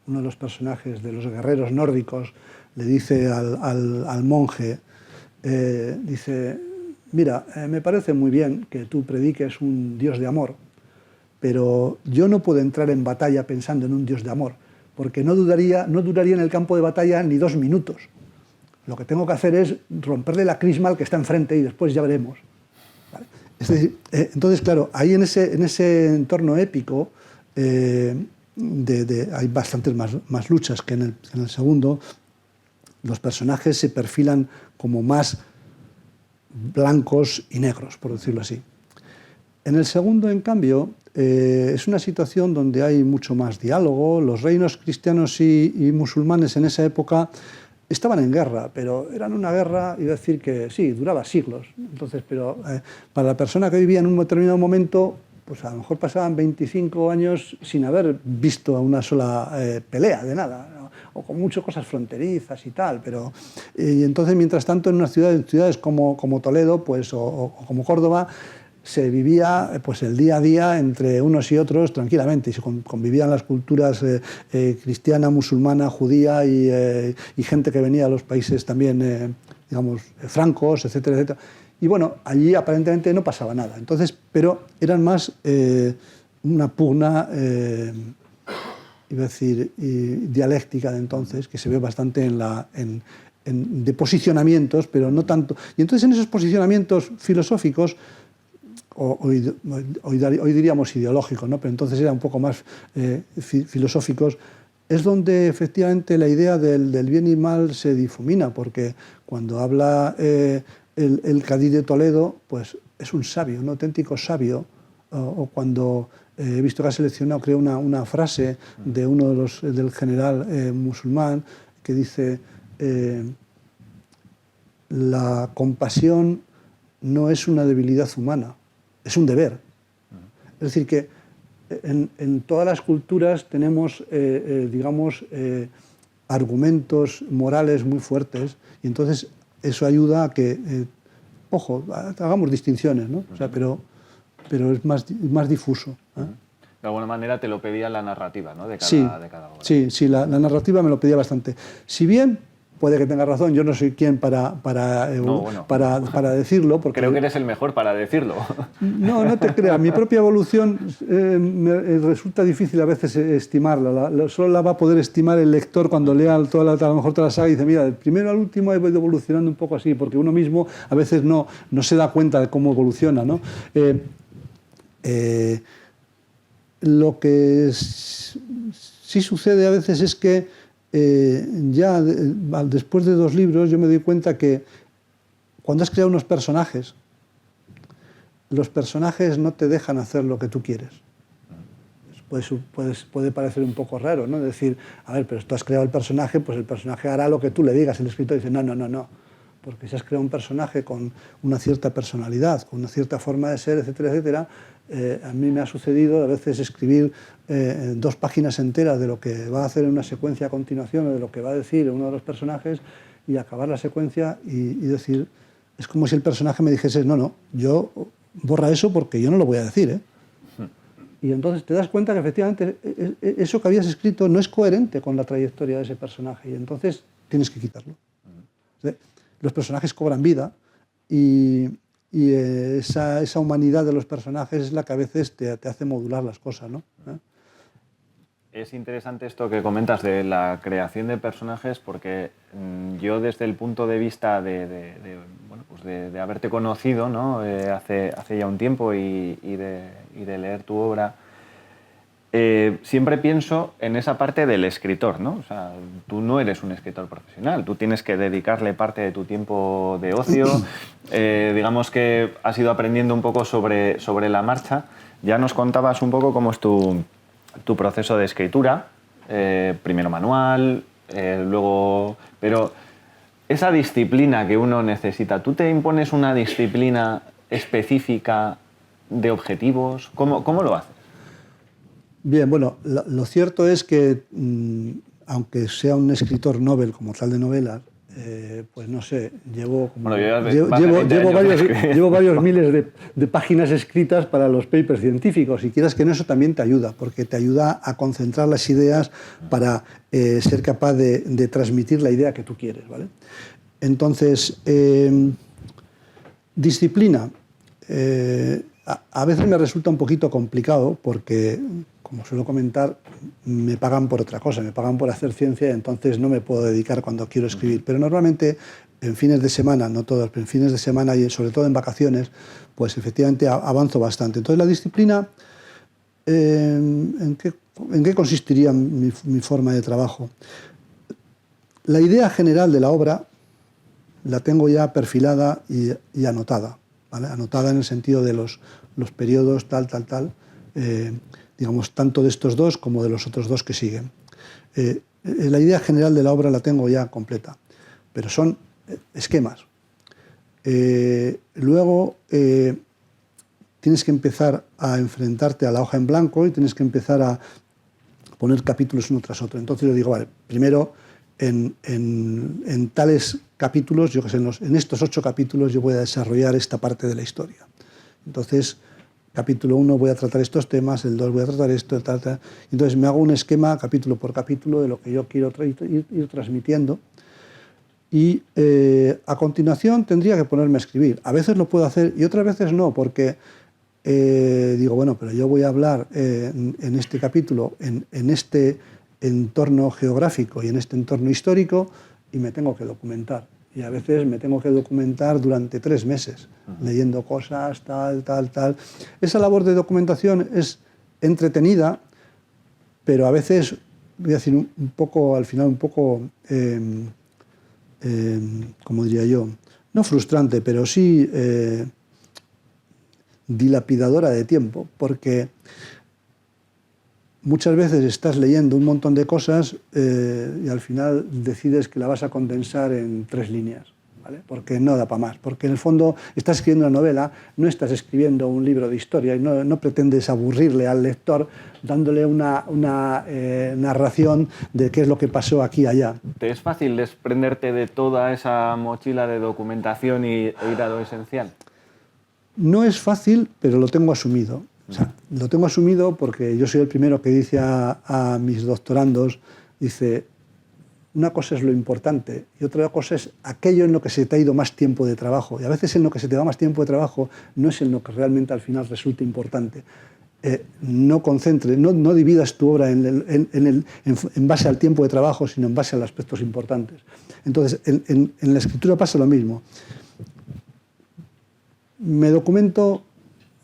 uno de los personajes de los guerreros nórdicos, le dice al monje, dice, mira, me parece muy bien que tú prediques un Dios de amor, pero yo no puedo entrar en batalla pensando en un Dios de amor, porque no duraría en el campo de batalla ni 2 minutos. Lo que tengo que hacer es romperle la crisma al que está enfrente y después ya veremos. ¿Vale? Es decir, entonces, claro, ahí en ese entorno épico hay bastantes más luchas que en el segundo. Los personajes se perfilan como más blancos y negros, por decirlo así. En el segundo, en cambio, es una situación donde hay mucho más diálogo. Los reinos cristianos y musulmanes en esa época estaban en guerra, pero eran una guerra, iba a decir que sí, duraba siglos. Entonces, pero para la persona que vivía en un determinado momento, pues a lo mejor pasaban 25 años sin haber visto una sola pelea de nada, ¿no? O con muchas cosas fronterizas y tal, pero y entonces, mientras tanto, en ciudades como Toledo, pues, o como Córdoba, se vivía pues el día a día entre unos y otros tranquilamente, y se convivían las culturas cristiana, musulmana, judía y gente que venía de los países también, digamos, francos, etcétera, etcétera. Y bueno, allí aparentemente no pasaba nada. Entonces, pero eran más una pugna, iba a decir, dialéctica de entonces, que se ve bastante de posicionamientos, pero no tanto. Y entonces en esos posicionamientos filosóficos, hoy diríamos ideológicos, ¿no? Pero entonces eran un poco más filosóficos, es donde efectivamente la idea del bien y mal se difumina, porque cuando habla el cadí de Toledo, pues es un sabio, un auténtico sabio, o cuando he visto que ha seleccionado, creo, una frase de uno del general musulmán que dice, la compasión no es una debilidad humana, es un deber. Es decir, que en todas las culturas tenemos, digamos, argumentos morales muy fuertes, y entonces eso ayuda a que, ojo, hagamos distinciones, ¿no? O sea, pero es más difuso, ¿eh? De alguna manera te lo pedía la narrativa, ¿no? de cada obra. Sí, la narrativa me lo pedía bastante. Si bien puede que tenga razón, yo no soy quien para decirlo. Porque creo que eres el mejor para decirlo. No te creas. Mi propia evolución me resulta difícil a veces estimarla. Solo la va a poder estimar el lector cuando lea a lo mejor toda la saga y dice, mira, del primero al último he ido evolucionando un poco así, porque uno mismo a veces no se da cuenta de cómo evoluciona, ¿no? Lo que sí sucede a veces es que ya después de 2 libros yo me doy cuenta que cuando has creado unos personajes, los personajes no te dejan hacer lo que tú quieres. Puede parecer un poco raro, ¿no? Decir, a ver, pero tú has creado el personaje, pues el personaje hará lo que tú le digas. El escritor dice, no. Porque si has creado un personaje con una cierta personalidad, con una cierta forma de ser, etcétera, etcétera, a mí me ha sucedido a veces escribir 2 páginas enteras de lo que va a hacer en una secuencia a continuación o de lo que va a decir uno de los personajes y acabar la secuencia y decir, es como si el personaje me dijese, no, yo borra eso porque yo no lo voy a decir, ¿eh? Y entonces te das cuenta que efectivamente eso que habías escrito no es coherente con la trayectoria de ese personaje y entonces tienes que quitarlo. Los personajes cobran vida y esa humanidad de los personajes es la que a veces te hace modular las cosas, ¿no? Es interesante esto que comentas de la creación de personajes porque yo desde el punto de vista de haberte conocido, ¿no? hace ya un tiempo y de leer tu obra, siempre pienso en esa parte del escritor, ¿no? O sea, tú no eres un escritor profesional, tú tienes que dedicarle parte de tu tiempo de ocio. Digamos que has ido aprendiendo un poco sobre la marcha. Ya nos contabas un poco cómo es tu proceso de escritura, primero manual, luego... Pero esa disciplina que uno necesita, ¿tú te impones una disciplina específica de objetivos? ¿Cómo lo haces? Bien, bueno, lo cierto es que, aunque sea un escritor novel como tal de novelas, pues no sé, llevo varios miles de páginas escritas para los papers científicos, y quieras que no, eso también te ayuda, porque te ayuda a concentrar las ideas para ser capaz de transmitir la idea que tú quieres, ¿vale? Entonces, disciplina. A veces me resulta un poquito complicado porque, como suelo comentar, me pagan por otra cosa, me pagan por hacer ciencia, y entonces no me puedo dedicar cuando quiero escribir. Pero normalmente en fines de semana, no todos, pero en fines de semana y sobre todo en vacaciones, pues efectivamente avanzo bastante. Entonces la disciplina, ¿en qué consistiría mi forma de trabajo? La idea general de la obra la tengo ya perfilada y anotada, ¿vale? Anotada en el sentido de los periodos tal, digamos, tanto de estos dos como de los otros dos que siguen. La idea general de la obra la tengo ya completa, pero son esquemas. Luego tienes que empezar a enfrentarte a la hoja en blanco y tienes que empezar a poner capítulos uno tras otro. Entonces yo digo, vale, primero en tales capítulos, yo que sé, en estos 8 capítulos yo voy a desarrollar esta parte de la historia. Entonces, capítulo 1 voy a tratar estos temas, el 2 voy a tratar esto, tal. Entonces me hago un esquema capítulo por capítulo de lo que yo quiero ir transmitiendo, y a continuación tendría que ponerme a escribir. A veces lo puedo hacer y otras veces no, porque digo, bueno, pero yo voy a hablar en este capítulo, en este entorno geográfico y en este entorno histórico, y me tengo que documentar. Y a veces me tengo que documentar durante 3 meses, leyendo cosas, tal. Esa labor de documentación es entretenida, pero a veces, voy a decir un poco, al final un poco, como diría yo, no frustrante, pero sí dilapidadora de tiempo, porque muchas veces estás leyendo un montón de cosas y al final decides que la vas a condensar en 3 líneas, ¿vale? Porque no da para más, porque en el fondo estás escribiendo una novela, no estás escribiendo un libro de historia, y no pretendes aburrirle al lector dándole una narración de qué es lo que pasó aquí y allá. ¿Te es fácil desprenderte de toda esa mochila de documentación y ir a lo esencial? No es fácil, pero lo tengo asumido. O sea, lo tengo asumido porque yo soy el primero que dice a mis doctorandos, dice, una cosa es lo importante y otra cosa es aquello en lo que se te ha ido más tiempo de trabajo. Y a veces en lo que se te va más tiempo de trabajo no es en lo que realmente al final resulta importante. No concentres, no dividas tu obra en base al tiempo de trabajo, sino en base a los aspectos importantes. Entonces, en la escritura pasa lo mismo. Me documento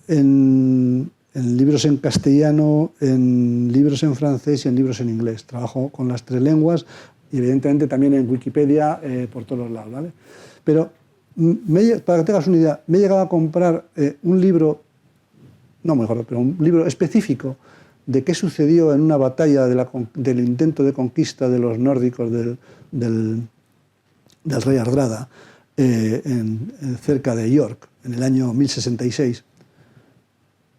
en libros en castellano, en libros en francés y en libros en inglés. Trabajo con las 3 lenguas y evidentemente también en Wikipedia por todos los lados, ¿vale? Pero, para que tengas una idea, me he llegado a comprar un libro, no mejor, pero un libro específico de qué sucedió en una batalla del intento de conquista de los nórdicos del rey Hardrada cerca de York, en el año 1066,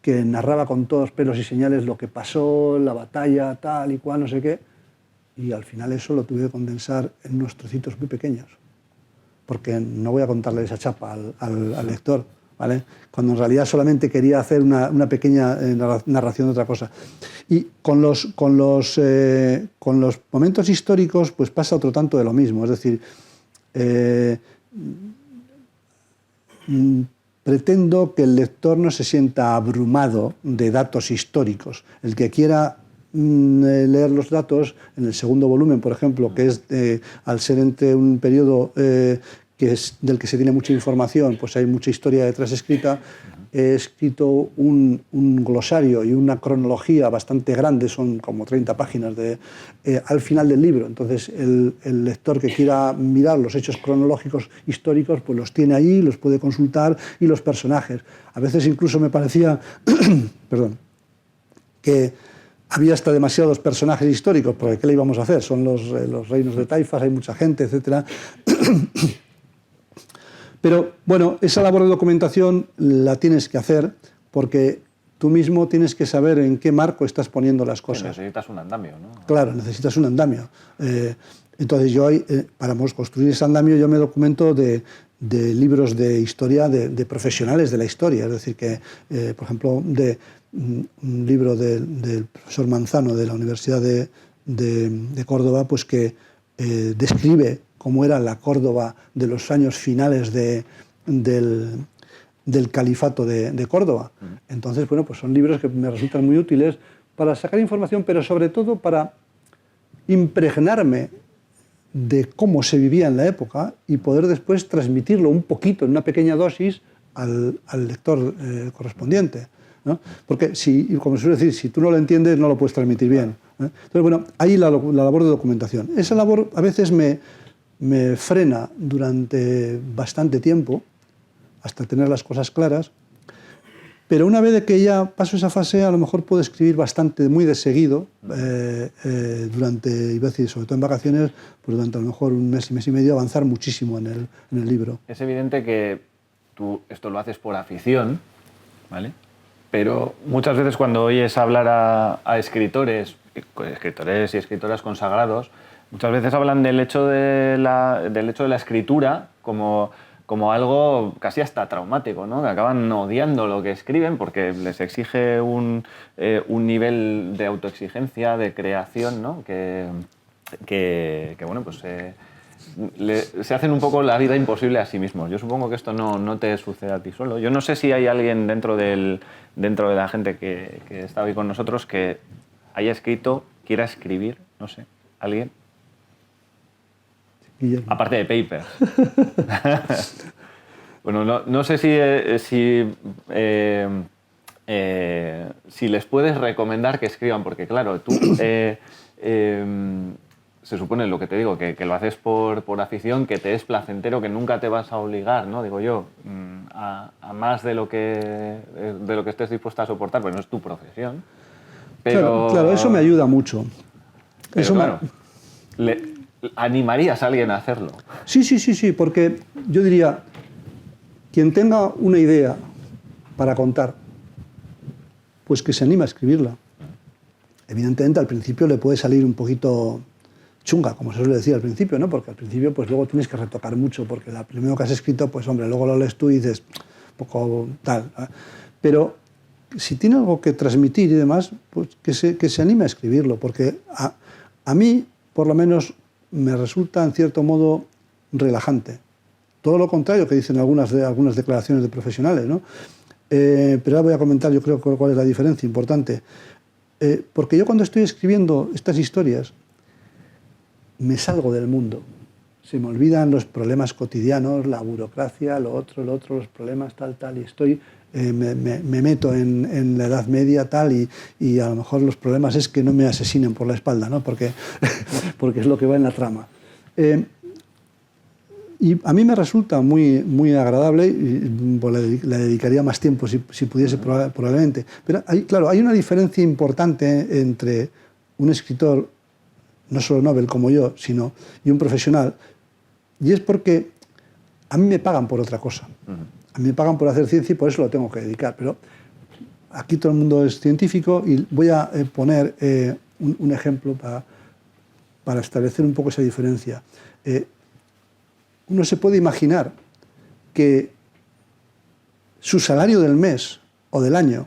que narraba con todos pelos y señales lo que pasó, la batalla, tal y cual, no sé qué, y al final eso lo tuve que condensar en unos trocitos muy pequeños, porque no voy a contarle esa chapa al lector, ¿vale? Cuando en realidad solamente quería hacer una pequeña narración de otra cosa. Y con los momentos históricos pues pasa otro tanto de lo mismo, es decir, pretendo que el lector no se sienta abrumado de datos históricos. El que quiera leer los datos, en el segundo volumen, por ejemplo, que es al ser entre un periodo que es del que se tiene mucha información, pues hay mucha historia detrás escrita. He escrito un glosario y una cronología bastante grande, son como 30 páginas al final del libro. Entonces el lector que quiera mirar los hechos cronológicos históricos, pues los tiene ahí, los puede consultar, y los personajes. A veces incluso me parecía perdón, que había hasta demasiados personajes históricos, porque ¿qué le íbamos a hacer? Son los reinos de taifas, hay mucha gente, etc. Pero bueno, esa labor de documentación la tienes que hacer porque tú mismo tienes que saber en qué marco estás poniendo las cosas. Sí, necesitas un andamio, ¿no? Claro, necesitas un andamio. Entonces yo, para construir ese andamio, yo me documento de libros de historia de profesionales de la historia. Es decir, que, por ejemplo, de un libro del profesor Manzano de la Universidad de Córdoba, pues que describe cómo era la Córdoba de los años finales del califato de Córdoba. Entonces, bueno, pues son libros que me resultan muy útiles para sacar información, pero sobre todo para impregnarme de cómo se vivía en la época y poder después transmitirlo un poquito, en una pequeña dosis, al lector correspondiente, ¿no? Porque, como se suele decir, si tú no lo entiendes, no lo puedes transmitir bien. Entonces, bueno, ahí la labor de documentación. Esa labor a veces me frena durante bastante tiempo, hasta tener las cosas claras, pero una vez de que ya paso esa fase, a lo mejor puedo escribir bastante, muy de seguido, durante, iba a decir, sobre todo en vacaciones, pues durante a lo mejor un mes y medio, avanzar muchísimo en el libro. Es evidente que tú esto lo haces por afición, ¿vale? Pero muchas veces cuando oyes hablar a escritores y escritoras consagrados, muchas veces hablan del hecho de la escritura como algo casi hasta traumático, ¿no? Que acaban odiando lo que escriben porque les exige un nivel de autoexigencia, de creación, ¿no? que bueno, pues se hacen un poco la vida imposible a sí mismos. Yo supongo que esto no te sucede a ti solo. Yo no sé si hay alguien dentro de la gente que está hoy con nosotros que haya escrito, quiera escribir, no sé, ¿alguien? Guillermo. Aparte de papers. Bueno, no sé si les puedes recomendar que escriban, porque claro, tú se supone lo que te digo, que lo haces por afición, que te es placentero, que nunca te vas a obligar, ¿no? Digo yo, a más de lo que estés dispuesta a soportar, pues no es tu profesión. Pero, claro, eso me ayuda mucho. Pero eso claro, ¿animarías a alguien a hacerlo? Sí, porque yo diría, quien tenga una idea para contar, pues que se anime a escribirla. Evidentemente al principio le puede salir un poquito chunga, como se suele decir al principio, ¿no? Porque al principio pues luego tienes que retocar mucho, porque lo primero que has escrito, pues hombre, luego lo lees tú y dices, un poco tal, ¿eh? Pero si tiene algo que transmitir y demás, pues que se anime a escribirlo, porque a mí, por lo menos, me resulta en cierto modo relajante. Todo lo contrario que dicen algunas declaraciones de profesionales, ¿no? Pero ahora voy a comentar, yo creo, cuál es la diferencia importante. Porque yo cuando estoy escribiendo estas historias, me salgo del mundo. Se me olvidan los problemas cotidianos, la burocracia, lo otro, los problemas, tal, y me meto en la Edad Media, tal, y a lo mejor los problemas es que no me asesinen por la espalda, ¿no? Porque es lo que va en la trama. Y a mí me resulta muy agradable, y le dedicaría más tiempo si pudiese probablemente. Pero hay una diferencia importante entre un escritor, no solo Nobel como yo, y un profesional, y es porque a mí me pagan por otra cosa. A mí me pagan por hacer ciencia y por eso lo tengo que dedicar. Pero aquí todo el mundo es científico y voy a poner un ejemplo para establecer un poco esa diferencia. Uno se puede imaginar que su salario del mes o del año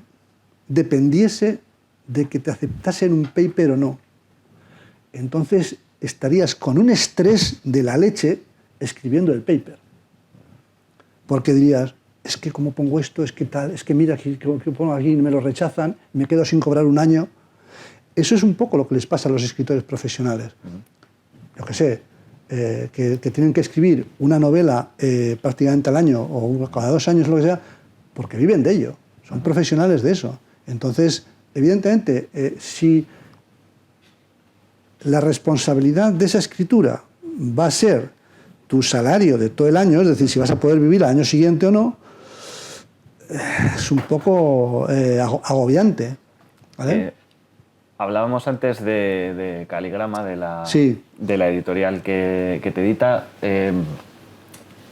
dependiese de que te aceptasen un paper o no. Entonces estarías con un estrés de la leche escribiendo el paper. Porque dirías, es que cómo pongo esto, es que tal, es que mira, que pongo aquí y me lo rechazan, me quedo sin cobrar un año. Eso es un poco lo que les pasa a los escritores profesionales. Yo qué sé, que tienen que escribir una novela prácticamente al año o cada 2 años, lo que sea, porque viven de ello, son profesionales de eso. Entonces, evidentemente, si la responsabilidad de esa escritura va a ser tu salario de todo el año, es decir, si vas a poder vivir al año siguiente o no, es un poco agobiante. ¿Vale? Hablábamos antes de Caligrama, de la editorial que te edita.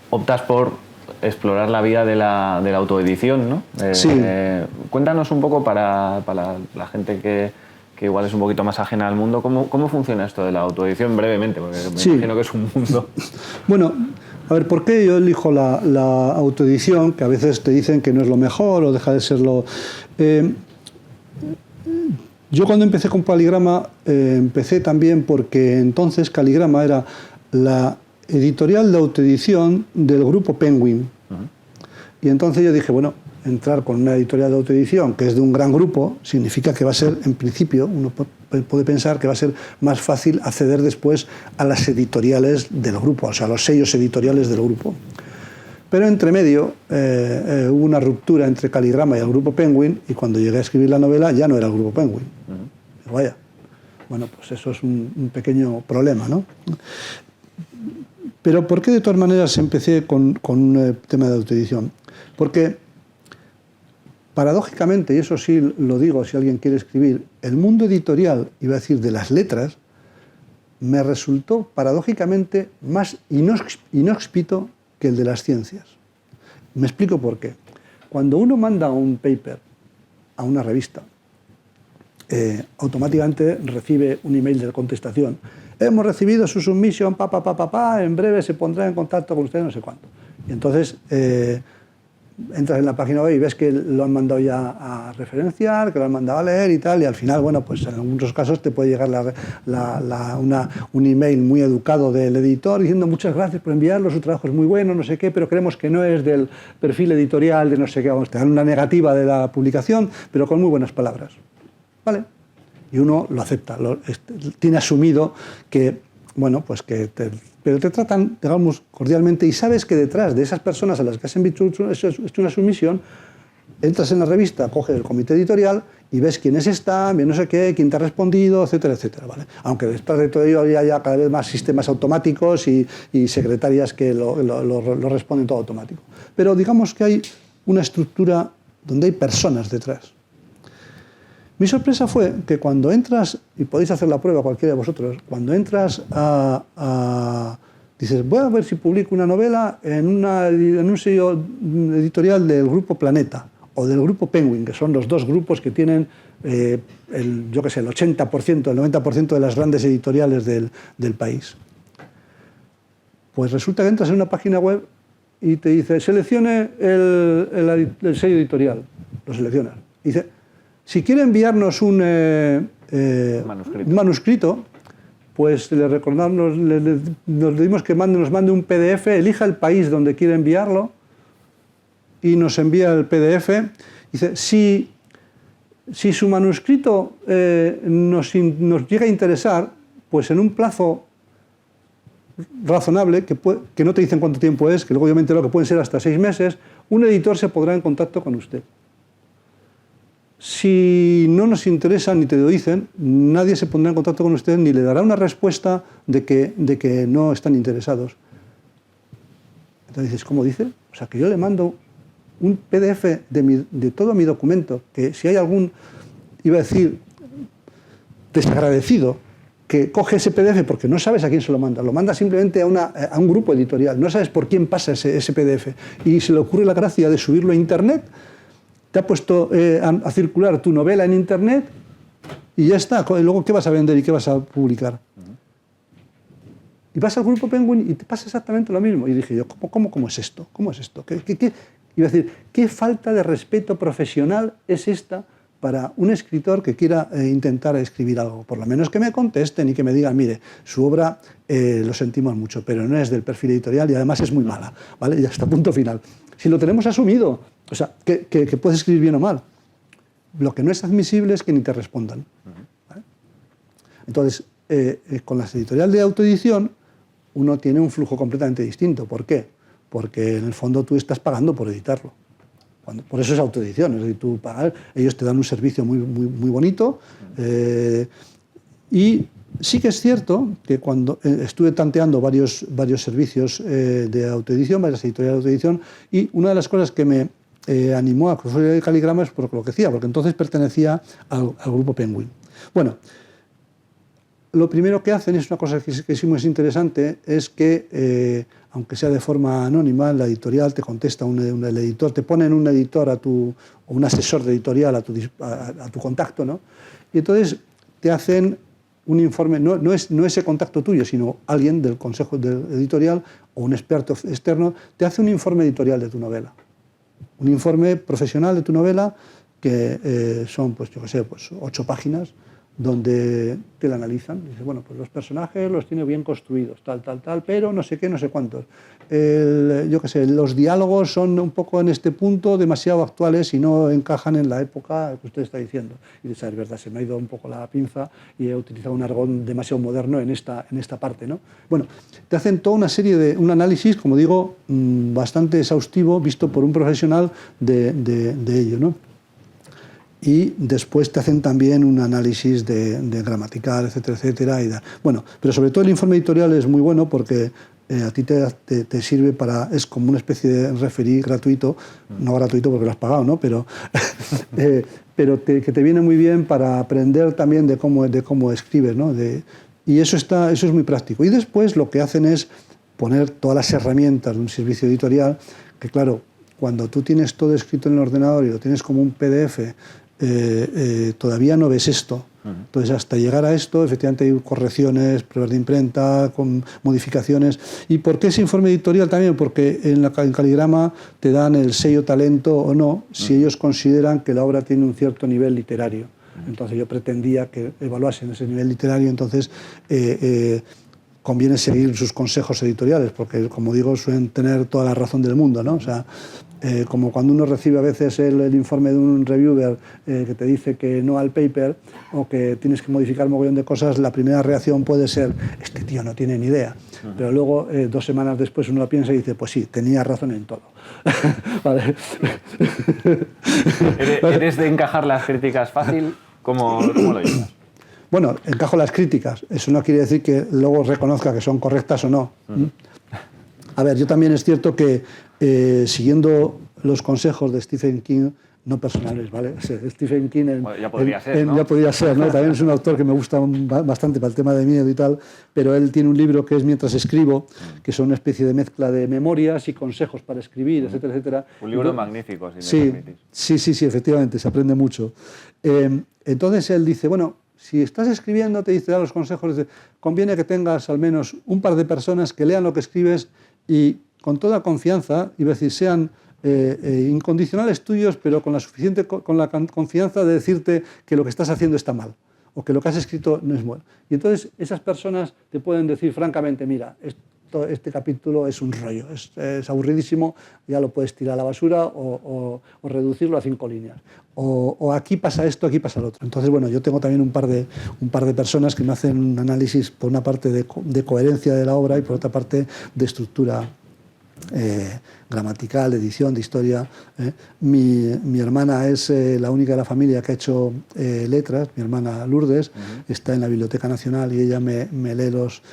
Optas por explorar la vía de la autoedición, ¿no? Sí. Cuéntanos un poco para la gente que igual es un poquito más ajena al mundo, ¿cómo funciona esto de la autoedición brevemente? Porque me imagino que es un mundo. Bueno, a ver, ¿por qué yo elijo la autoedición? Que a veces te dicen que no es lo mejor o deja de serlo. Yo cuando empecé con Caligrama, empecé también porque entonces Caligrama era la editorial de autoedición del grupo Penguin. Y entonces yo dije, bueno, entrar con una editorial de autoedición que es de un gran grupo significa que va a ser, en principio, uno puede pensar que va a ser más fácil acceder después a las editoriales del grupo, o sea, a los sellos editoriales del grupo. Pero entre medio hubo una ruptura entre Caligrama y el grupo Penguin, y cuando llegué a escribir la novela ya no era el grupo Penguin. Vaya, bueno, pues eso es un pequeño problema, ¿no? Pero ¿por qué de todas maneras empecé con un tema de autoedición? Porque, paradójicamente, y eso sí lo digo si alguien quiere escribir, el mundo editorial, iba a decir de las letras, me resultó paradójicamente más inhóspito que el de las ciencias. Me explico por qué. Cuando uno manda un paper a una revista, automáticamente recibe un email de contestación. Hemos recibido su submission, en breve se pondrá en contacto con usted, no sé cuánto. Y entonces entras en la página web y ves que lo han mandado ya a referenciar, que lo han mandado a leer y tal, y al final, bueno, pues en algunos casos te puede llegar un email muy educado del editor diciendo muchas gracias por enviarlo, su trabajo es muy bueno, no sé qué, pero creemos que no es del perfil editorial de no sé qué, vamos, te dan una negativa de la publicación, pero con muy buenas palabras. ¿Vale? Y uno lo acepta, tiene asumido que, bueno, pues que pero te tratan, digamos, cordialmente, y sabes que detrás de esas personas a las que has hecho una sumisión, entras en la revista, coges el comité editorial y ves quiénes están, bien no sé qué, quién te ha respondido, etcétera, etcétera, ¿vale? Aunque detrás de todo ello haya cada vez más sistemas automáticos y secretarias que lo responden todo automático. Pero digamos que hay una estructura donde hay personas detrás. Mi sorpresa fue que cuando entras, y podéis hacer la prueba cualquiera de vosotros, cuando entras dices, voy a ver si publico una novela en un sello editorial del Grupo Planeta o del Grupo Penguin, que son los dos grupos que tienen, yo qué sé, el 80%, el 90% de las grandes editoriales del país. Pues resulta que entras en una página web y te dice, seleccione el sello editorial. Lo seleccionas. Y dice, si quiere enviarnos un manuscrito, pues le recordamos, nos pedimos que nos mande un PDF, elija el país donde quiere enviarlo y nos envía el PDF. Dice, si su manuscrito nos llega a interesar, pues en un plazo razonable, que no te dicen cuánto tiempo es, que luego obviamente lo que pueden ser hasta 6 meses, un editor se pondrá en contacto con usted. Si no nos interesa ni te lo dicen, nadie se pondrá en contacto con usted ni le dará una respuesta de que no están interesados. Entonces dices, ¿cómo dice? O sea, que yo le mando un PDF de todo mi documento, que si hay algún, iba a decir, desagradecido, que coge ese PDF porque no sabes a quién se lo manda simplemente a un grupo editorial, no sabes por quién pasa ese PDF, y se le ocurre la gracia de subirlo a Internet. Te ha puesto a circular tu novela en Internet y ya está. Y luego, ¿qué vas a vender y qué vas a publicar? Y vas al Grupo Penguin y te pasa exactamente lo mismo. Y dije yo, ¿cómo es esto? ¿Cómo es esto? Iba a decir, ¿qué falta de respeto profesional es esta para un escritor que quiera intentar escribir algo? Por lo menos que me contesten y que me digan, mire, su obra lo sentimos mucho, pero no es del perfil editorial y además es muy mala, ¿vale? Y hasta punto final. Si lo tenemos asumido, o sea, que puedes escribir bien o mal, lo que no es admisible es que ni te respondan, ¿vale? Entonces, con las editoriales de autoedición, uno tiene un flujo completamente distinto. ¿Por qué? Porque en el fondo tú estás pagando por editarlo. Por eso es autoedición, es decir, tú pagas, ellos te dan un servicio muy bonito. Y sí que es cierto que cuando estuve tanteando varios servicios de autoedición, varias editoriales de autoedición, y una de las cosas que me animó a Cruzar de Caligrama es por lo que decía, porque entonces pertenecía al grupo Penguin. Bueno, lo primero que hacen es una cosa que sí muy interesante, es que, aunque sea de forma anónima, la editorial te contesta, el editor, te ponen un editor o un asesor de editorial a tu contacto, ¿no? Y entonces te hacen un informe, no es ese contacto tuyo, sino alguien del consejo editorial o un experto externo, te hace un informe editorial de tu novela. Un informe profesional de tu novela que son, pues yo qué sé, pues 8 páginas, donde te la analizan. Dice, bueno, pues los personajes los tiene bien construidos, tal, pero no sé qué, no sé cuántos. Yo qué sé, los diálogos son un poco en este punto demasiado actuales y no encajan en la época que usted está diciendo. Y dice, es verdad, se me ha ido un poco la pinza y he utilizado un argón demasiado moderno en esta parte, ¿no? Bueno, te hacen toda una serie de, un análisis, como digo, bastante exhaustivo, visto por un profesional de ello, ¿no? Y después te hacen también un análisis de gramatical, etcétera, etcétera. Bueno, pero sobre todo el informe editorial es muy bueno porque a ti te sirve para, es como una especie de referí gratuito, no gratuito porque lo has pagado, ¿no? Pero, que te viene muy bien para aprender también de cómo escribes, ¿no? Y eso es muy práctico. Y después lo que hacen es poner todas las herramientas de un servicio editorial, que claro, cuando tú tienes todo escrito en el ordenador y lo tienes como un PDF, todavía no ves esto. Entonces, hasta llegar a esto, efectivamente hay correcciones, pruebas de imprenta, con modificaciones. ¿Y por qué ese informe editorial también? Porque en Caligrama te dan el sello talento o no, si ellos consideran que la obra tiene un cierto nivel literario. Entonces, yo pretendía que evaluasen ese nivel literario, entonces conviene seguir sus consejos editoriales, porque, como digo, suelen tener toda la razón del mundo, ¿no? O sea, como cuando uno recibe a veces el informe de un reviewer que te dice que no al paper o que tienes que modificar un mogollón de cosas, la primera reacción puede ser, este tío no tiene ni idea. Pero luego, 2 semanas después, uno lo piensa y dice, pues sí, tenía razón en todo. Vale. ¿Eres de encajar las críticas fácil? ¿Cómo lo llevas? Bueno, encajo las críticas. Eso no quiere decir que luego reconozca que son correctas o no. A ver, yo también es cierto que siguiendo los consejos de Stephen King, no personales, ¿vale? Stephen King ya podría ser, ¿no? Ya podría ser, ¿no? También es un autor que me gusta bastante para el tema de miedo y tal, pero él tiene un libro que es Mientras escribo, que son una especie de mezcla de memorias y consejos para escribir, etcétera, etcétera. Un libro magnífico, si me permitís. Sí, efectivamente, se aprende mucho. Entonces él dice, bueno, si estás escribiendo, te dice, da los consejos, dice, conviene que tengas al menos un par de personas que lean lo que escribes y con toda confianza, iba a decir, sean incondicionales tuyos, pero con la confianza de decirte que lo que estás haciendo está mal o que lo que has escrito no es bueno. Y entonces esas personas te pueden decir francamente, mira, este capítulo es un rollo, es aburridísimo, ya lo puedes tirar a la basura o reducirlo a 5 líneas. O aquí pasa esto, aquí pasa lo otro. Entonces, bueno, yo tengo también un par de personas que me hacen un análisis, por una parte, de coherencia de la obra y por otra parte, de estructura gramatical, de edición, de historia. Mi hermana es la única de la familia que ha hecho letras, mi hermana Lourdes, está en la Biblioteca Nacional y ella me lee los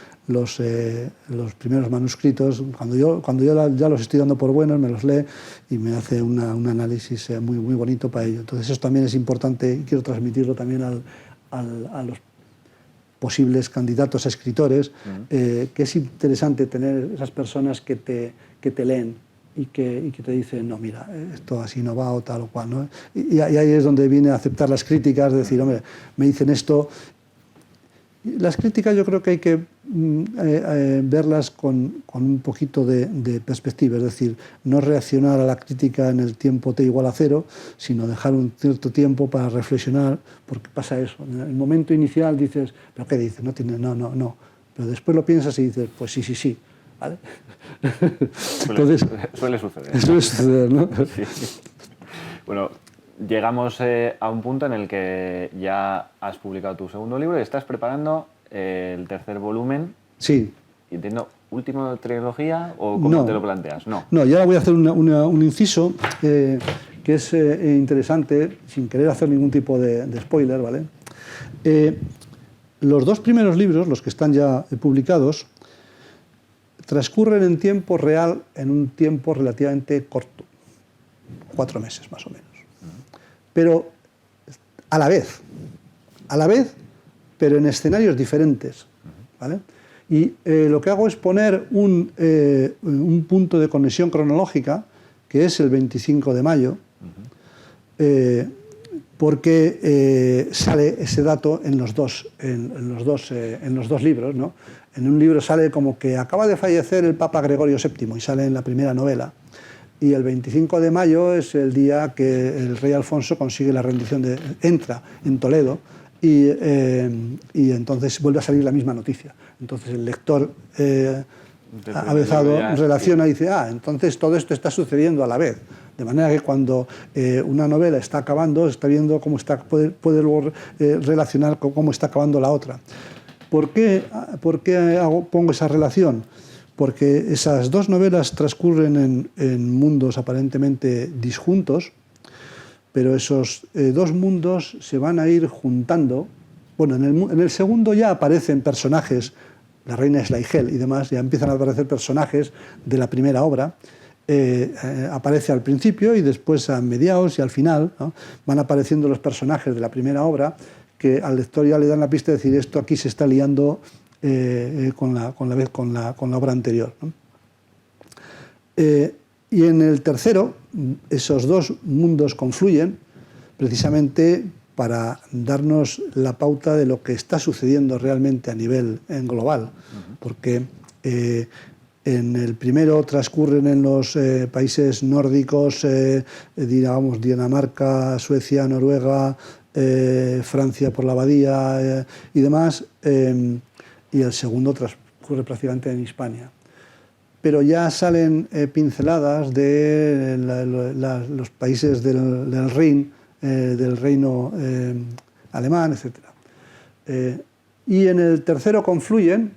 primeros manuscritos. Cuando yo ya los estoy dando por buenos, me los lee y me hace un análisis muy bonito para ello. Entonces eso también es importante y quiero transmitirlo también a los posibles candidatos a escritores, que es interesante tener esas personas que te leen y que te dicen, no, mira, esto así no va o tal o cual, ¿no? Y ahí es donde viene a aceptar las críticas, de decir, hombre, me dicen esto. Las críticas yo creo que hay que verlas con un poquito de perspectiva, es decir, no reaccionar a la crítica en el tiempo t igual a 0, sino dejar un cierto tiempo para reflexionar, porque pasa eso. En el momento inicial dices, ¿pero qué dices? No. Pero después lo piensas y dices, pues sí. ¿Vale? Entonces, suele suceder. Suele suceder, ¿no? Sí. Bueno, llegamos a un punto en el que ya has publicado tu segundo libro y estás preparando el 3er volumen. Sí. entiendo, ¿última trilogía o cómo te lo planteas? No, y ahora voy a hacer un inciso que es interesante, sin querer hacer ningún tipo de spoiler, ¿vale? Los dos primeros libros, los que están ya publicados, transcurren en tiempo real, en un tiempo relativamente corto, 4 meses más o menos. Pero a la vez, pero en escenarios diferentes, ¿vale? Y lo que hago es poner un punto de conexión cronológica, que es el 25 de mayo, porque sale ese dato en los dos libros, ¿no? En un libro sale como que acaba de fallecer el Papa Gregorio VII y sale en la primera novela. Y el 25 de mayo es el día que el rey Alfonso consigue la rendición entra en Toledo y entonces vuelve a salir la misma noticia. Entonces el lector avezado relaciona y dice, entonces todo esto está sucediendo a la vez. De manera que cuando una novela está acabando, está viendo cómo puede luego relacionar con cómo está acabando la otra. ¿Por qué pongo esa relación? Porque esas dos novelas transcurren en mundos aparentemente disjuntos, pero esos dos mundos se van a ir juntando. Bueno, en el segundo ya aparecen personajes, la reina Schleigel y demás, ya empiezan a aparecer personajes de la primera obra. Aparece al principio y después a mediados y al final, ¿no? Van apareciendo los personajes de la primera obra que al lector ya le dan la pista de decir esto aquí se está liando con la obra anterior, ¿no? Y en el tercero esos dos mundos confluyen precisamente para darnos la pauta de lo que está sucediendo realmente a nivel global, porque en el primero transcurren en los países nórdicos, digamos Dinamarca, Suecia, Noruega, Francia por la Abadía y demás, y el segundo transcurre prácticamente en Hispania. Pero ya salen pinceladas de los países del Rin, del reino alemán, etc. Y en el tercero confluyen,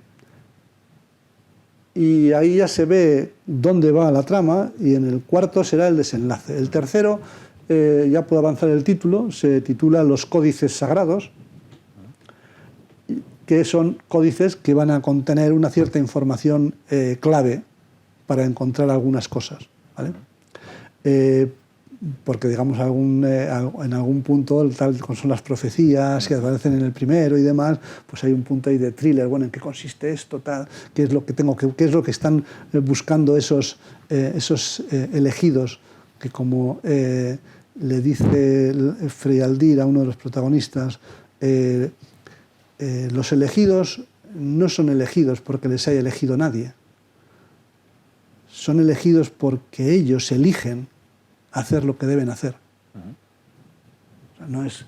y ahí ya se ve dónde va la trama, y en el cuarto será el desenlace. El tercero, ya puedo avanzar el título, se titula Los Códices Sagrados, que son códices que van a contener una cierta información clave para encontrar algunas cosas, ¿vale? Porque, digamos, en algún punto, tal como son las profecías que aparecen en el primero y demás, pues hay un punto ahí de thriller, bueno, ¿en qué consiste esto? Tal, ¿qué es lo que están buscando esos elegidos? Que como le dice Frialdir a uno de los protagonistas, los elegidos no son elegidos porque les haya elegido nadie. Son elegidos porque ellos eligen hacer lo que deben hacer. O sea, no es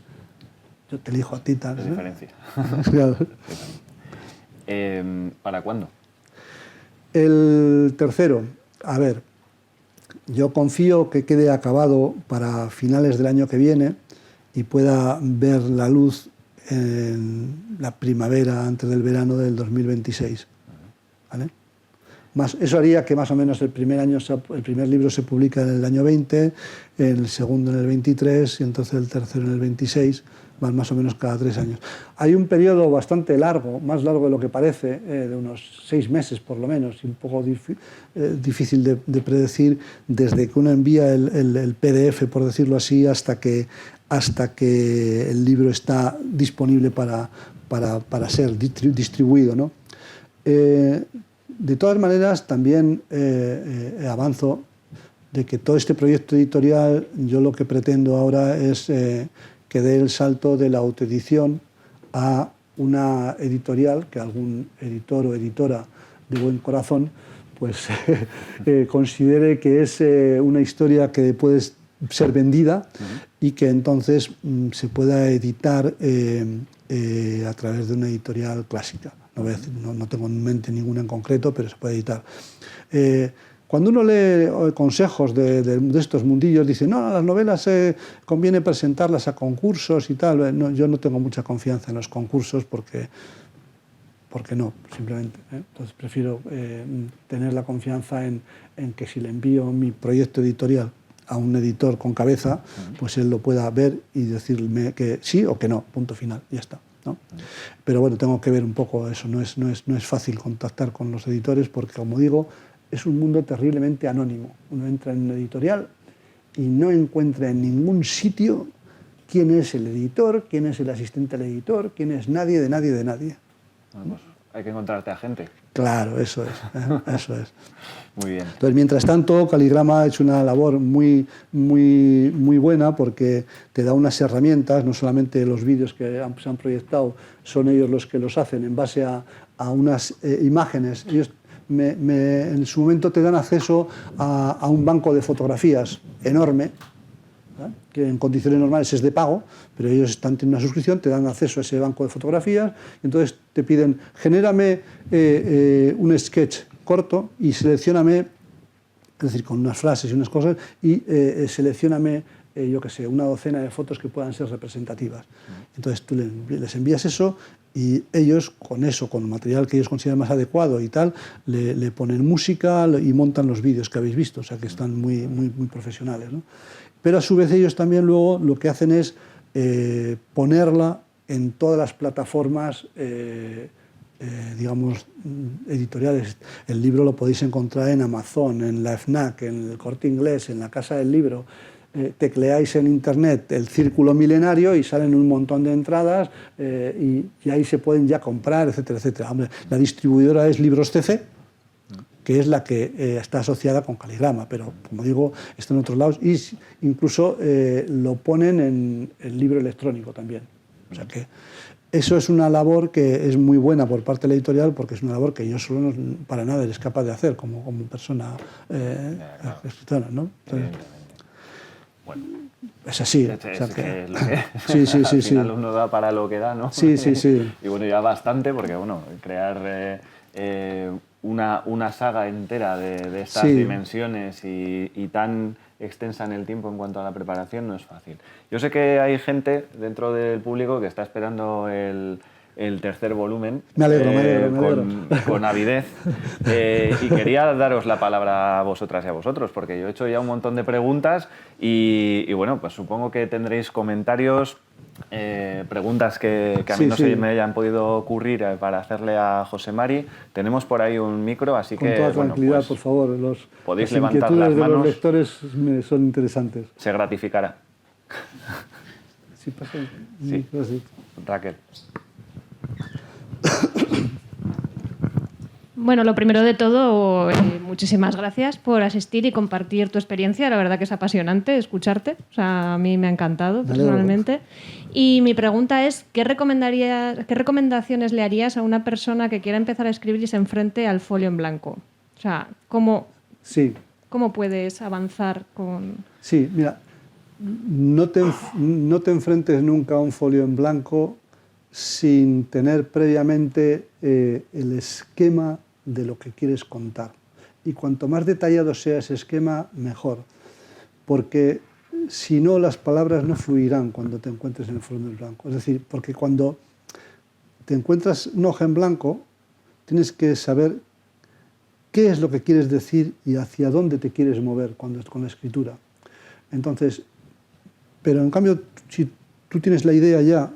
yo te elijo a ti, tal. Es diferencia. Claro. ¿Para cuándo? El tercero, a ver, yo confío que quede acabado para finales del año que viene y pueda ver la luz en la primavera, antes del verano del 2026. ¿Vale? Eso haría que más o menos el primer libro se publica en el año 20, el segundo en el 23 y entonces el tercero en el 26, van más o menos cada 3 años. Hay un periodo bastante largo, más largo de lo que parece, de unos 6 meses por lo menos, y un poco difícil de predecir, desde que uno envía el PDF, por decirlo así, hasta que el libro está disponible para ser distribuido, ¿no? De todas maneras, también avanzo de que todo este proyecto editorial, yo lo que pretendo ahora es que dé el salto de la autoedición a una editorial, que algún editor o editora de buen corazón pues considere que es una historia que puede ser vendida y que entonces se pueda editar a través de una editorial clásica. No tengo en mente ninguna en concreto, pero se puede editar. Cuando uno lee consejos de estos mundillos, dice, no, las novelas conviene presentarlas a concursos y tal. No, yo no tengo mucha confianza en los concursos porque ¿por qué no? Simplemente. Entonces prefiero tener la confianza en que si le envío mi proyecto editorial a un editor con cabeza, pues él lo pueda ver y decirme que sí o que no, punto final, ya está, ¿no? Pero bueno, tengo que ver un poco eso, no es fácil contactar con los editores porque, como digo, es un mundo terriblemente anónimo. Uno entra en un editorial y no encuentra en ningún sitio quién es el editor, quién es el asistente del editor, quién es nadie de nadie de nadie. Vamos, hay que encontrarte a gente. Claro, eso es, eso es. Muy bien. Entonces, mientras tanto, Caligrama ha hecho una labor muy buena porque te da unas herramientas, no solamente los vídeos que se han proyectado, son ellos los que los hacen en base a unas imágenes. Ellos en su momento te dan acceso a un banco de fotografías enorme, que en condiciones normales es de pago, pero ellos tienen una suscripción, te dan acceso a ese banco de fotografías, y entonces te piden, genérame un sketch corto y seleccióname, es decir, con unas frases y unas cosas, y seleccióname, yo qué sé, una docena de fotos que puedan ser representativas. Entonces tú les envías eso y ellos, con eso, con el material que ellos consideran más adecuado y tal, le ponen música y montan los vídeos que habéis visto, o sea que están muy profesionales, ¿no? Pero a su vez ellos también luego lo que hacen es ponerla en todas las plataformas, digamos, editoriales. El libro lo podéis encontrar en Amazon, en la FNAC, en el Corte Inglés, en la Casa del Libro. Tecleáis en internet el Círculo Milenario y salen un montón de entradas y ahí se pueden ya comprar, etcétera, etcétera. Hombre, la distribuidora es Libros CC, que es la que está asociada con Caligrama, pero como digo, está en otros lados y incluso lo ponen en el libro electrónico también. O sea que eso es una labor que es muy buena por parte de la editorial porque es una labor que yo solo no, para nada eres capaz de hacer como persona escritora, ¿no? Entonces, bueno, es así. Al final uno da para lo que da, ¿no? Sí. Y bueno, ya bastante porque, bueno, crear una saga entera de estas dimensiones y tan extensa en el tiempo en cuanto a la preparación no es fácil. Yo sé que hay gente dentro del público que está esperando el tercer volumen. Me alegro. Con avidez. Y quería daros la palabra a vosotras y a vosotros, porque yo he hecho ya un montón de preguntas y bueno, pues supongo que tendréis comentarios, preguntas que a mí no se me hayan podido ocurrir para hacerle a José Mari. Tenemos por ahí un micro, así que... Con toda tranquilidad, pues, por favor. Podéis levantar las manos. Los lectores son interesantes. Se gratificará. Sí, pasa. Sí. Raquel. Bueno, lo primero de todo, muchísimas gracias por asistir y compartir tu experiencia. La verdad que es apasionante escucharte. O sea, a mí me ha encantado personalmente. Y mi pregunta es, ¿qué recomendaciones le harías a una persona que quiera empezar a escribir y se enfrente al folio en blanco? O sea, ¿cómo puedes avanzar con...? Sí, mira, no te enfrentes nunca a un folio en blanco sin tener previamente el esquema de lo que quieres contar. Y cuanto más detallado sea ese esquema, mejor. Porque si no, las palabras no fluirán cuando te encuentres en el folio en blanco. Es decir, porque cuando te encuentras una hoja en blanco, tienes que saber qué es lo que quieres decir y hacia dónde te quieres mover con la escritura. Entonces, pero en cambio, si tú tienes la idea ya,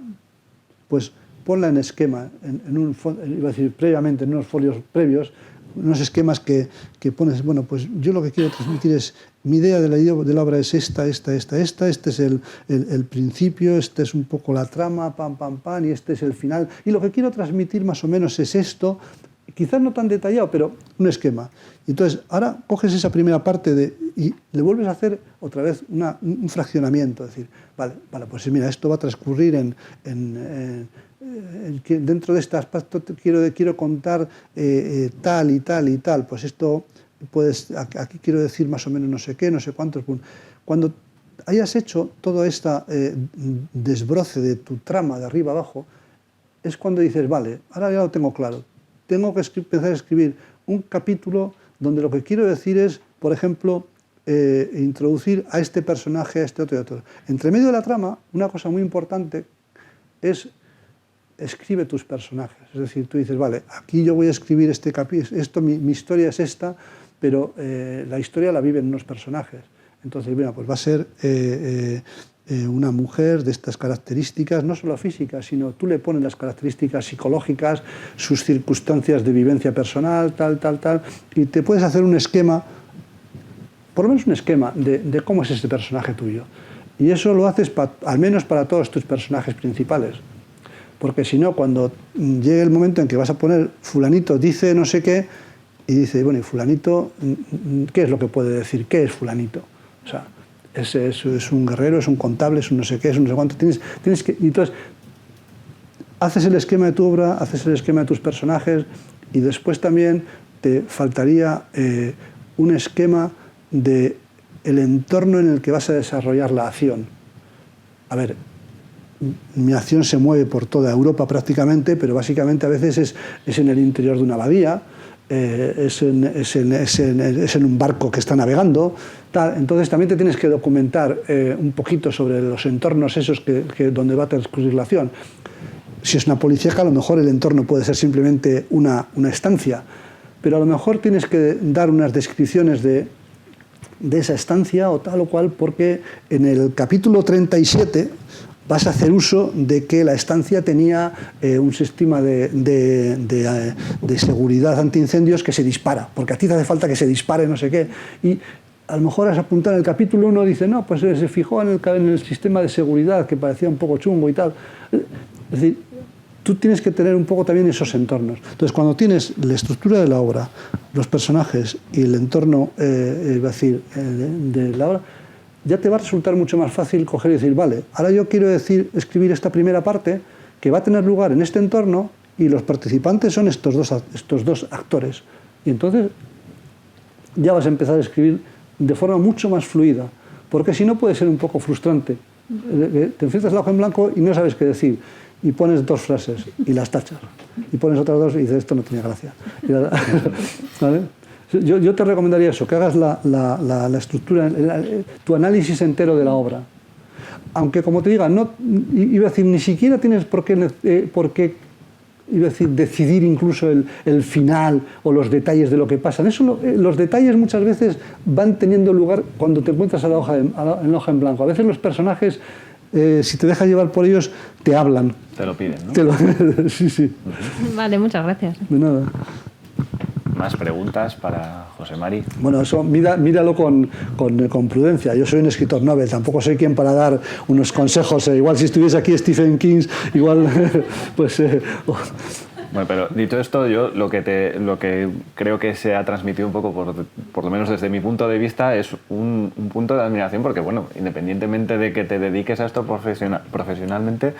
pues ponla en esquema, iba a decir previamente, en unos folios previos, unos esquemas que pones, bueno, pues yo lo que quiero transmitir es, mi idea de la obra es esta, este es el principio, este es un poco la trama, pam, y este es el final, y lo que quiero transmitir más o menos es esto, quizás no tan detallado, pero un esquema. Entonces, ahora coges esa primera parte y le vuelves a hacer otra vez un fraccionamiento, es decir, vale, pues mira, esto va a transcurrir dentro de este aspecto quiero contar tal y tal y tal, pues esto aquí quiero decir más o menos no sé qué, no sé cuántos. Cuando hayas hecho todo este desbroce de tu trama de arriba abajo, es cuando dices, vale, ahora ya lo tengo claro, tengo que empezar a escribir un capítulo donde lo que quiero decir es, por ejemplo, introducir a este personaje, a este otro y otro. Entre medio de la trama, una cosa muy importante es escribe tus personajes. Es decir, tú dices, vale, aquí yo voy a escribir este capítulo, mi historia es esta, pero la historia la viven unos personajes. Entonces, bueno, pues va a ser una mujer de estas características, no solo físicas, sino tú le pones las características psicológicas, sus circunstancias de vivencia personal, tal, y te puedes hacer un esquema, por lo menos un esquema de cómo es ese personaje tuyo. Y eso lo haces al menos para todos tus personajes principales. Porque si no, cuando llegue el momento en que vas a poner fulanito dice no sé qué, y dice, bueno, ¿y fulanito qué es lo que puede decir? ¿Qué es fulanito? O sea, es un guerrero, es un contable, es un no sé qué, es un no sé cuánto. Tienes que, entonces, haces el esquema de tu obra, haces el esquema de tus personajes, y después también te faltaría un esquema del entorno en el que vas a desarrollar la acción. A ver, mi acción se mueve por toda Europa prácticamente, pero básicamente a veces es en el interior de una abadía, es en un barco que está navegando, tal. Entonces también te tienes que documentar un poquito sobre los entornos esos donde va a transcurrir la acción. Si es una policíaca, a lo mejor el entorno puede ser simplemente una estancia, pero a lo mejor tienes que dar unas descripciones de esa estancia o tal o cual, porque en el capítulo 37 vas a hacer uso de que la estancia tenía un sistema de seguridad antiincendios que se dispara, porque a ti te hace falta que se dispare no sé qué, y a lo mejor has apuntado en el capítulo 1, dice, no, pues se fijó en el sistema de seguridad que parecía un poco chungo y tal. Es decir, tú tienes que tener un poco también esos entornos. Entonces, cuando tienes la estructura de la obra, los personajes y el entorno, de la obra, ya te va a resultar mucho más fácil coger y decir, vale, ahora yo quiero escribir esta primera parte que va a tener lugar en este entorno y los participantes son estos dos actores. Y entonces ya vas a empezar a escribir de forma mucho más fluida, porque si no puede ser un poco frustrante. Te enfrentas la hoja en blanco y no sabes qué decir, y pones dos frases y las tachas, y pones otras dos y dices, esto no tenía gracia. ¿Vale? Yo te recomendaría eso, que hagas la estructura, tu análisis entero de la obra. Aunque, como te diga, no, iba a decir, ni siquiera tienes por qué iba a decir, decidir incluso el final o los detalles de lo que pasa. Los detalles muchas veces van teniendo lugar cuando te encuentras en la hoja en blanco. A veces los personajes, si te dejas llevar por ellos, te hablan. Te lo piden, ¿no? Sí. Vale, muchas gracias. De nada. ¿Más preguntas para José Mari? Bueno, eso míralo con prudencia. Yo soy un escritor novel, tampoco soy quien para dar unos consejos. Igual si estuviese aquí Stephen King, igual pues... Bueno, pero dicho esto, yo lo que creo que se ha transmitido un poco, por lo menos desde mi punto de vista, es un punto de admiración, porque bueno, independientemente de que te dediques a esto profesionalmente,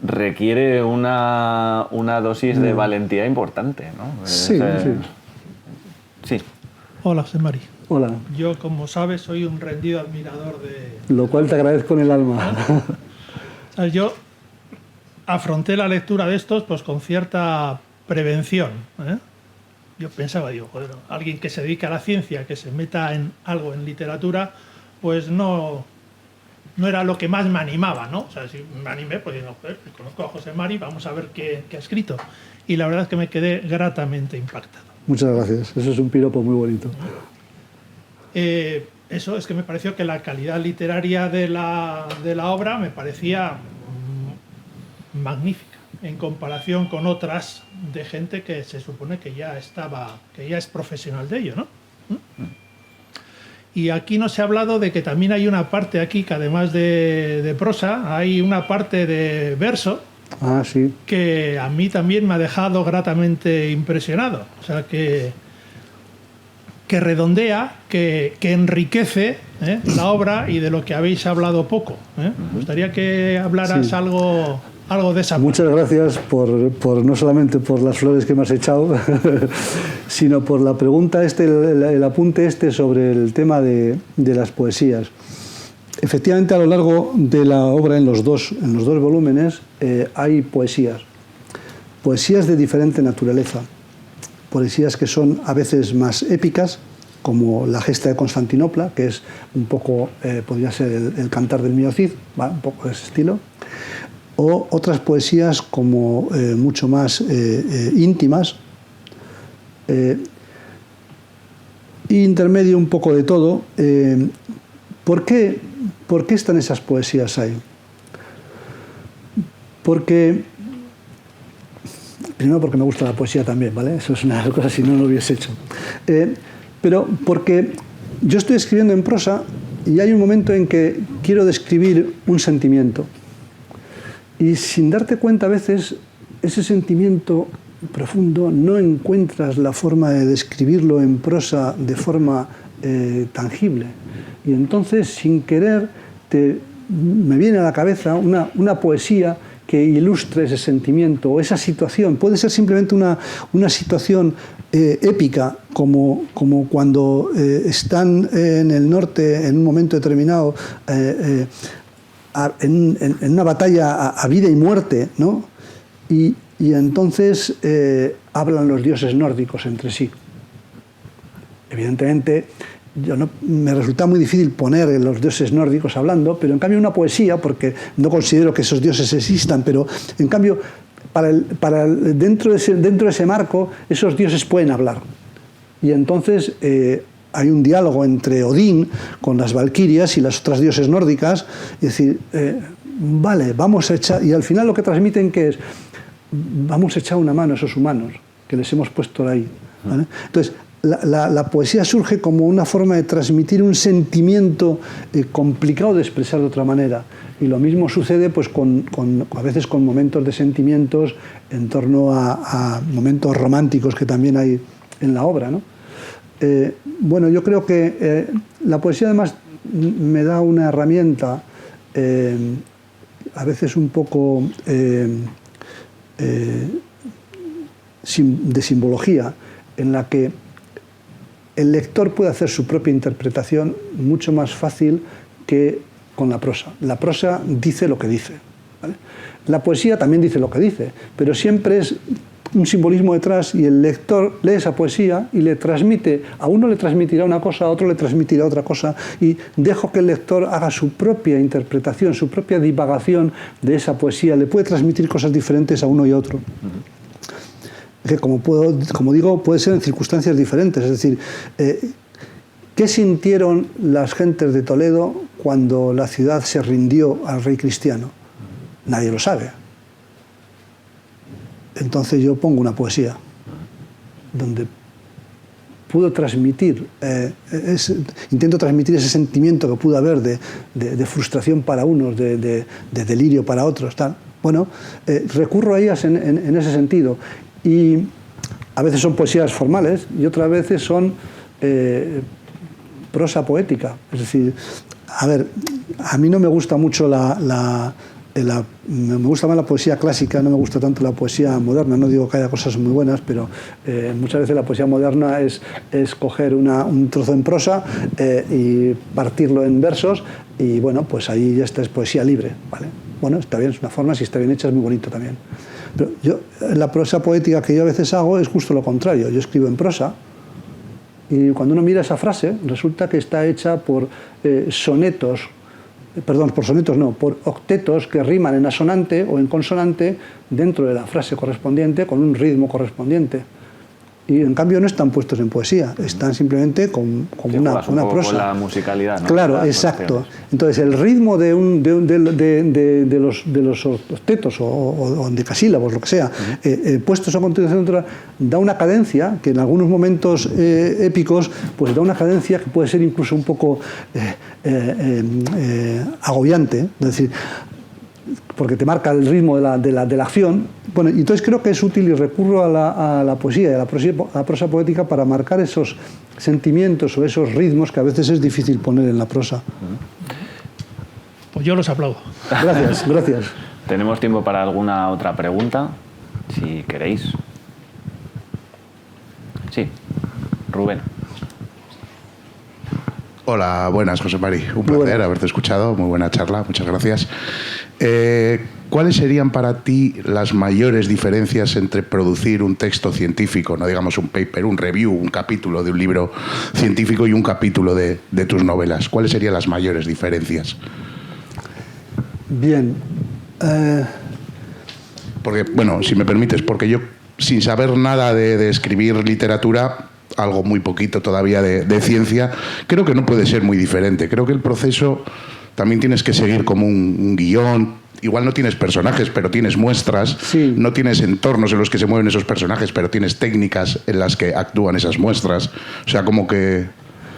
requiere una dosis de valentía importante, ¿no? Sí. Hola, José Mari. Hola. Yo, como sabes, soy un rendido admirador de... Lo cual te agradezco en el alma. ¿Sabes? Yo afronté la lectura de estos pues con cierta prevención, ¿eh? Yo pensaba, joder, alguien que se dedica a la ciencia, que se meta en algo en literatura, pues no era lo que más me animaba, ¿no? O sea, si me animé, pues digo, joder, conozco a José Mari, vamos a ver qué ha escrito. Y la verdad es que me quedé gratamente impactado. Muchas gracias, eso es un piropo muy bonito. Eso es que me pareció que la calidad literaria de la obra me parecía magnífica en comparación con otras de gente que se supone que ya es profesional de ello, ¿no? Y aquí no se ha hablado de que también hay una parte aquí que además de prosa hay una parte de verso. Ah, sí. Que a mí también me ha dejado gratamente impresionado. O sea, que redondea, que enriquece la obra y de lo que habéis hablado poco. Me gustaría que hablaras algo de esa parte. Muchas gracias por no solamente por las flores que me has echado, sino por la pregunta, el apunte sobre el tema de las poesías. Efectivamente, a lo largo de la obra, en los dos volúmenes, hay poesías de diferente naturaleza. Poesías que son a veces más épicas, como La gesta de Constantinopla, que es un poco, podría ser el cantar del Mío Cid, ¿va? Un poco de ese estilo. o otras poesías como mucho más íntimas, intermedio un poco de todo. ¿Por qué están esas poesías ahí? Primero porque me gusta la poesía también, ¿vale? Eso es una de las cosas, si no lo hubiese hecho. Pero porque yo estoy escribiendo en prosa y hay un momento en que quiero describir un sentimiento. Y sin darte cuenta a veces, ese sentimiento profundo no encuentras la forma de describirlo en prosa de forma tangible. Y entonces, sin querer, me viene a la cabeza una poesía que ilustre ese sentimiento o esa situación. Puede ser simplemente una situación épica, como cuando están en el norte en un momento determinado en una batalla a vida y muerte, ¿no? Y entonces hablan los dioses nórdicos entre sí. Evidentemente, me resulta muy difícil poner los dioses nórdicos hablando, pero en cambio una poesía, porque no considero que esos dioses existan, pero en cambio dentro de ese marco esos dioses pueden hablar. Y entonces hay un diálogo entre Odín con las valquirias y las otras dioses nórdicas, y decir, vale, vamos a echar, y al final lo que transmiten que es, vamos a echar una mano a esos humanos que les hemos puesto ahí, ¿vale? Entonces, la poesía surge como una forma de transmitir un sentimiento complicado de expresar de otra manera. Y lo mismo sucede pues, a veces con momentos de sentimientos en torno a momentos románticos que también hay en la obra, ¿no? Bueno, yo creo que la poesía además me da una herramienta a veces un poco de simbología, en la que el lector puede hacer su propia interpretación mucho más fácil que con la prosa. La prosa dice lo que dice, ¿vale? La poesía también dice lo que dice, pero siempre es un simbolismo detrás y el lector lee esa poesía y le transmite, a uno le transmitirá una cosa, a otro le transmitirá otra cosa, y dejo que el lector haga su propia interpretación, su propia divagación de esa poesía. Le puede transmitir cosas diferentes a uno y a otro. Que como digo, puede ser en circunstancias diferentes. Es decir, ¿qué sintieron las gentes de Toledo cuando la ciudad se rindió al rey cristiano? Nadie lo sabe. Entonces yo pongo una poesía donde pudo transmitir, intento transmitir ese sentimiento que pudo haber de frustración para unos, de delirio para otros, tal. Bueno, recurro a ellas en ese sentido. Y a veces son poesías formales y otras veces son prosa poética. Es decir, a ver, a mí no me gusta mucho me gusta más la poesía clásica, no me gusta tanto la poesía moderna. No digo que haya cosas muy buenas, pero muchas veces la poesía moderna es coger un trozo en prosa y partirlo en versos, y bueno, pues ahí ya está, es poesía libre, ¿vale? Bueno, está bien, es una forma, si está bien hecha es muy bonito también. Pero la prosa poética que yo a veces hago es justo lo contrario. Yo escribo en prosa y cuando uno mira esa frase resulta que está hecha por por octetos que riman en asonante o en consonante dentro de la frase correspondiente con un ritmo correspondiente. Y en cambio no están puestos en poesía, están simplemente con una prosa. Con la musicalidad, ¿no? Claro, exacto. Entonces el ritmo de los octetos o decasílabos, lo que sea, puestos a continuación da una cadencia que en algunos momentos épicos pues da una cadencia que puede ser incluso un poco agobiante, es decir, porque te marca el ritmo de la acción. Bueno, y entonces creo que es útil y recurro a la poesía y a la prosa poética para marcar esos sentimientos o esos ritmos que a veces es difícil poner en la prosa. Pues yo los aplaudo. Gracias, gracias. Tenemos tiempo para alguna otra pregunta, si queréis. Sí, Rubén. Hola, buenas, José Mari. Un placer haberte escuchado. Muy buena charla, muchas gracias. ¿Cuáles serían para ti las mayores diferencias entre producir un texto científico, no digamos un paper, un review, un capítulo de un libro científico y un capítulo de tus novelas? ¿Cuáles serían las mayores diferencias? Bien. porque, bueno, si me permites, porque yo, sin saber nada de escribir literatura, algo muy poquito todavía de ciencia, creo que no puede ser muy diferente. Creo que el proceso también tienes que seguir como un guión. Igual no tienes personajes, pero tienes muestras. Sí. No tienes entornos en los que se mueven esos personajes, pero tienes técnicas en las que actúan esas muestras. O sea, como que...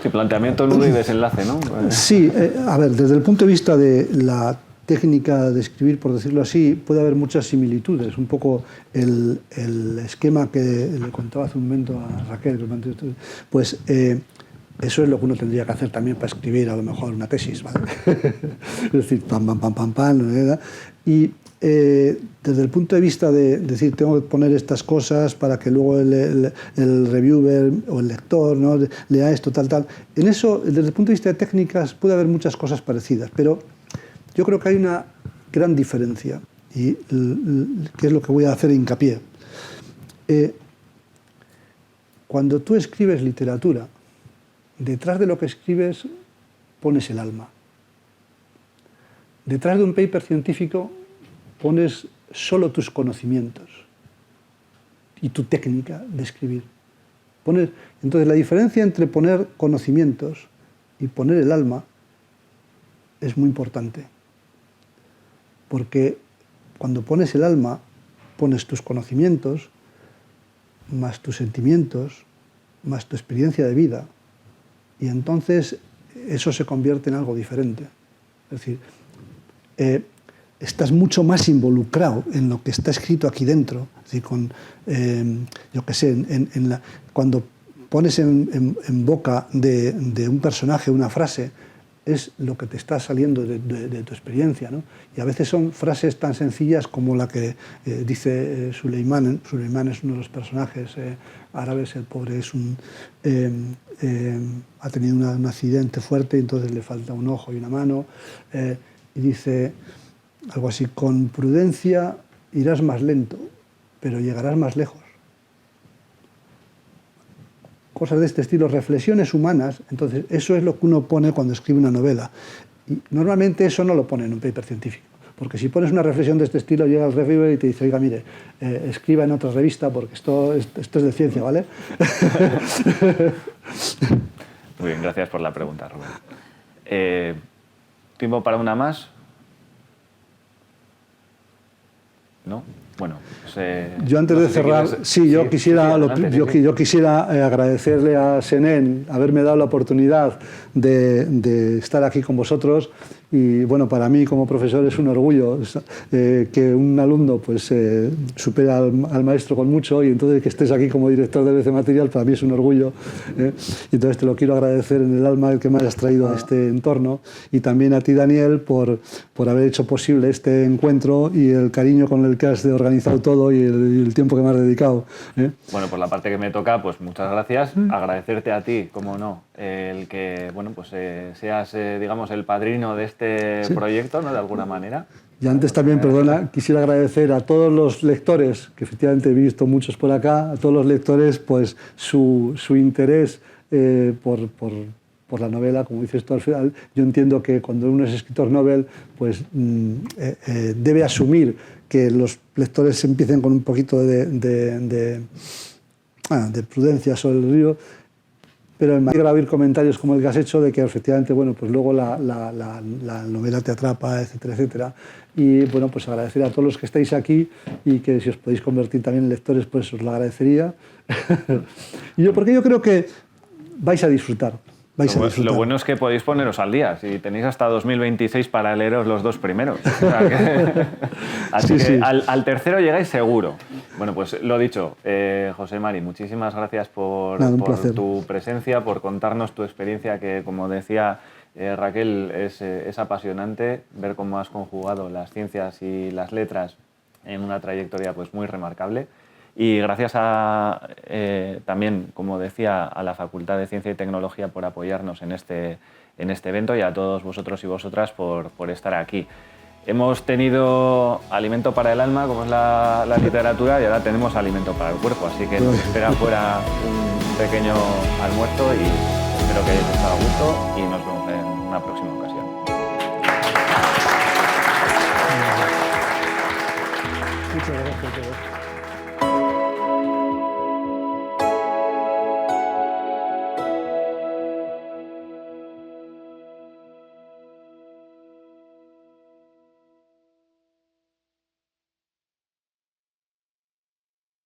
Sí, planteamiento, nudo y desenlace, ¿no? Sí, a ver, desde el punto de vista de la técnica de escribir, por decirlo así, puede haber muchas similitudes. Un poco el esquema que le contaba hace un momento a Raquel, pues eso es lo que uno tendría que hacer también para escribir a lo mejor una tesis, ¿vale? Es decir, pam, pam, pam, pam, pam, ¿verdad? Y desde el punto de vista de decir, tengo que poner estas cosas para que luego el reviewer o el lector, ¿no?, lea esto, tal, tal. En eso, desde el punto de vista de técnicas, puede haber muchas cosas parecidas, pero yo creo que hay una gran diferencia, y que es lo que voy a hacer hincapié. Cuando tú escribes literatura, detrás de lo que escribes pones el alma. Detrás de un paper científico pones solo tus conocimientos y tu técnica de escribir. Entonces, la diferencia entre poner conocimientos y poner el alma es muy importante. Porque cuando pones el alma, pones tus conocimientos, más tus sentimientos, más tu experiencia de vida, y entonces eso se convierte en algo diferente. Es decir, estás mucho más involucrado en lo que está escrito aquí dentro. Es decir, yo qué sé, cuando pones en boca de un personaje una frase, es lo que te está saliendo de tu experiencia, ¿no? Y a veces son frases tan sencillas como la que dice Suleimán. Suleimán es uno de los personajes árabes. El pobre ha tenido un accidente fuerte y entonces le falta un ojo y una mano. Y dice algo así: con prudencia irás más lento, pero llegarás más lejos. Cosas de este estilo, reflexiones humanas. Entonces, eso es lo que uno pone cuando escribe una novela. Y normalmente eso no lo pone en un paper científico, porque si pones una reflexión de este estilo, llega el reviewer y te dice: oiga, mire, escriba en otra revista porque esto es de ciencia, ¿vale? Muy bien, gracias por la pregunta, Rubén. ¿Tiempo para una más? ¿No? Bueno, yo antes de cerrar, yo quisiera agradecerle a Senén haberme dado la oportunidad de estar aquí con vosotros. Y bueno, para mí como profesor es un orgullo que un alumno pues supera al maestro con mucho, y entonces que estés aquí como director de BC Material para mí es un orgullo. Y entonces te lo quiero agradecer en el alma, el que me hayas traído a este entorno, y también a ti, Daniel, por haber hecho posible este encuentro y el cariño con el que has organizado todo y el tiempo que me has dedicado. Bueno, por la parte que me toca, pues muchas gracias. Agradecerte a ti, como no, el que pues seas, digamos, el padrino de este proyecto, ¿no?, de alguna manera. Y antes también, perdona, quisiera agradecer a todos los lectores, que efectivamente he visto muchos por acá, a todos los lectores, pues su interés por la novela, como dices tú al final. Yo entiendo que cuando uno es escritor novel, pues debe asumir que los lectores empiecen con un poquito de prudencia sobre el río, pero me alegra oír comentarios como el que has hecho, de que efectivamente, bueno, pues luego la novela te atrapa, etcétera, etcétera. Y bueno, pues agradecer a todos los que estáis aquí, y que si os podéis convertir también en lectores, pues os lo agradecería. Porque yo creo que vais a disfrutar. Lo bueno es que podéis poneros al día, si tenéis hasta 2026 para leeros los dos primeros. O sea así que al tercero llegáis seguro. Bueno, pues lo dicho, José Mari, muchísimas gracias por tu presencia, por contarnos tu experiencia, que como decía Raquel, es apasionante ver cómo has conjugado las ciencias y las letras en una trayectoria pues muy remarcable. Y gracias también, como decía, a la Facultad de Ciencia y Tecnología por apoyarnos en este evento, y a todos vosotros y vosotras por estar aquí. Hemos tenido alimento para el alma, como es la literatura, y ahora tenemos alimento para el cuerpo, así que nos espera fuera un pequeño almuerzo, y espero que hayáis estado a gusto y nos vemos en una próxima ocasión. Muchas gracias. sobre todo.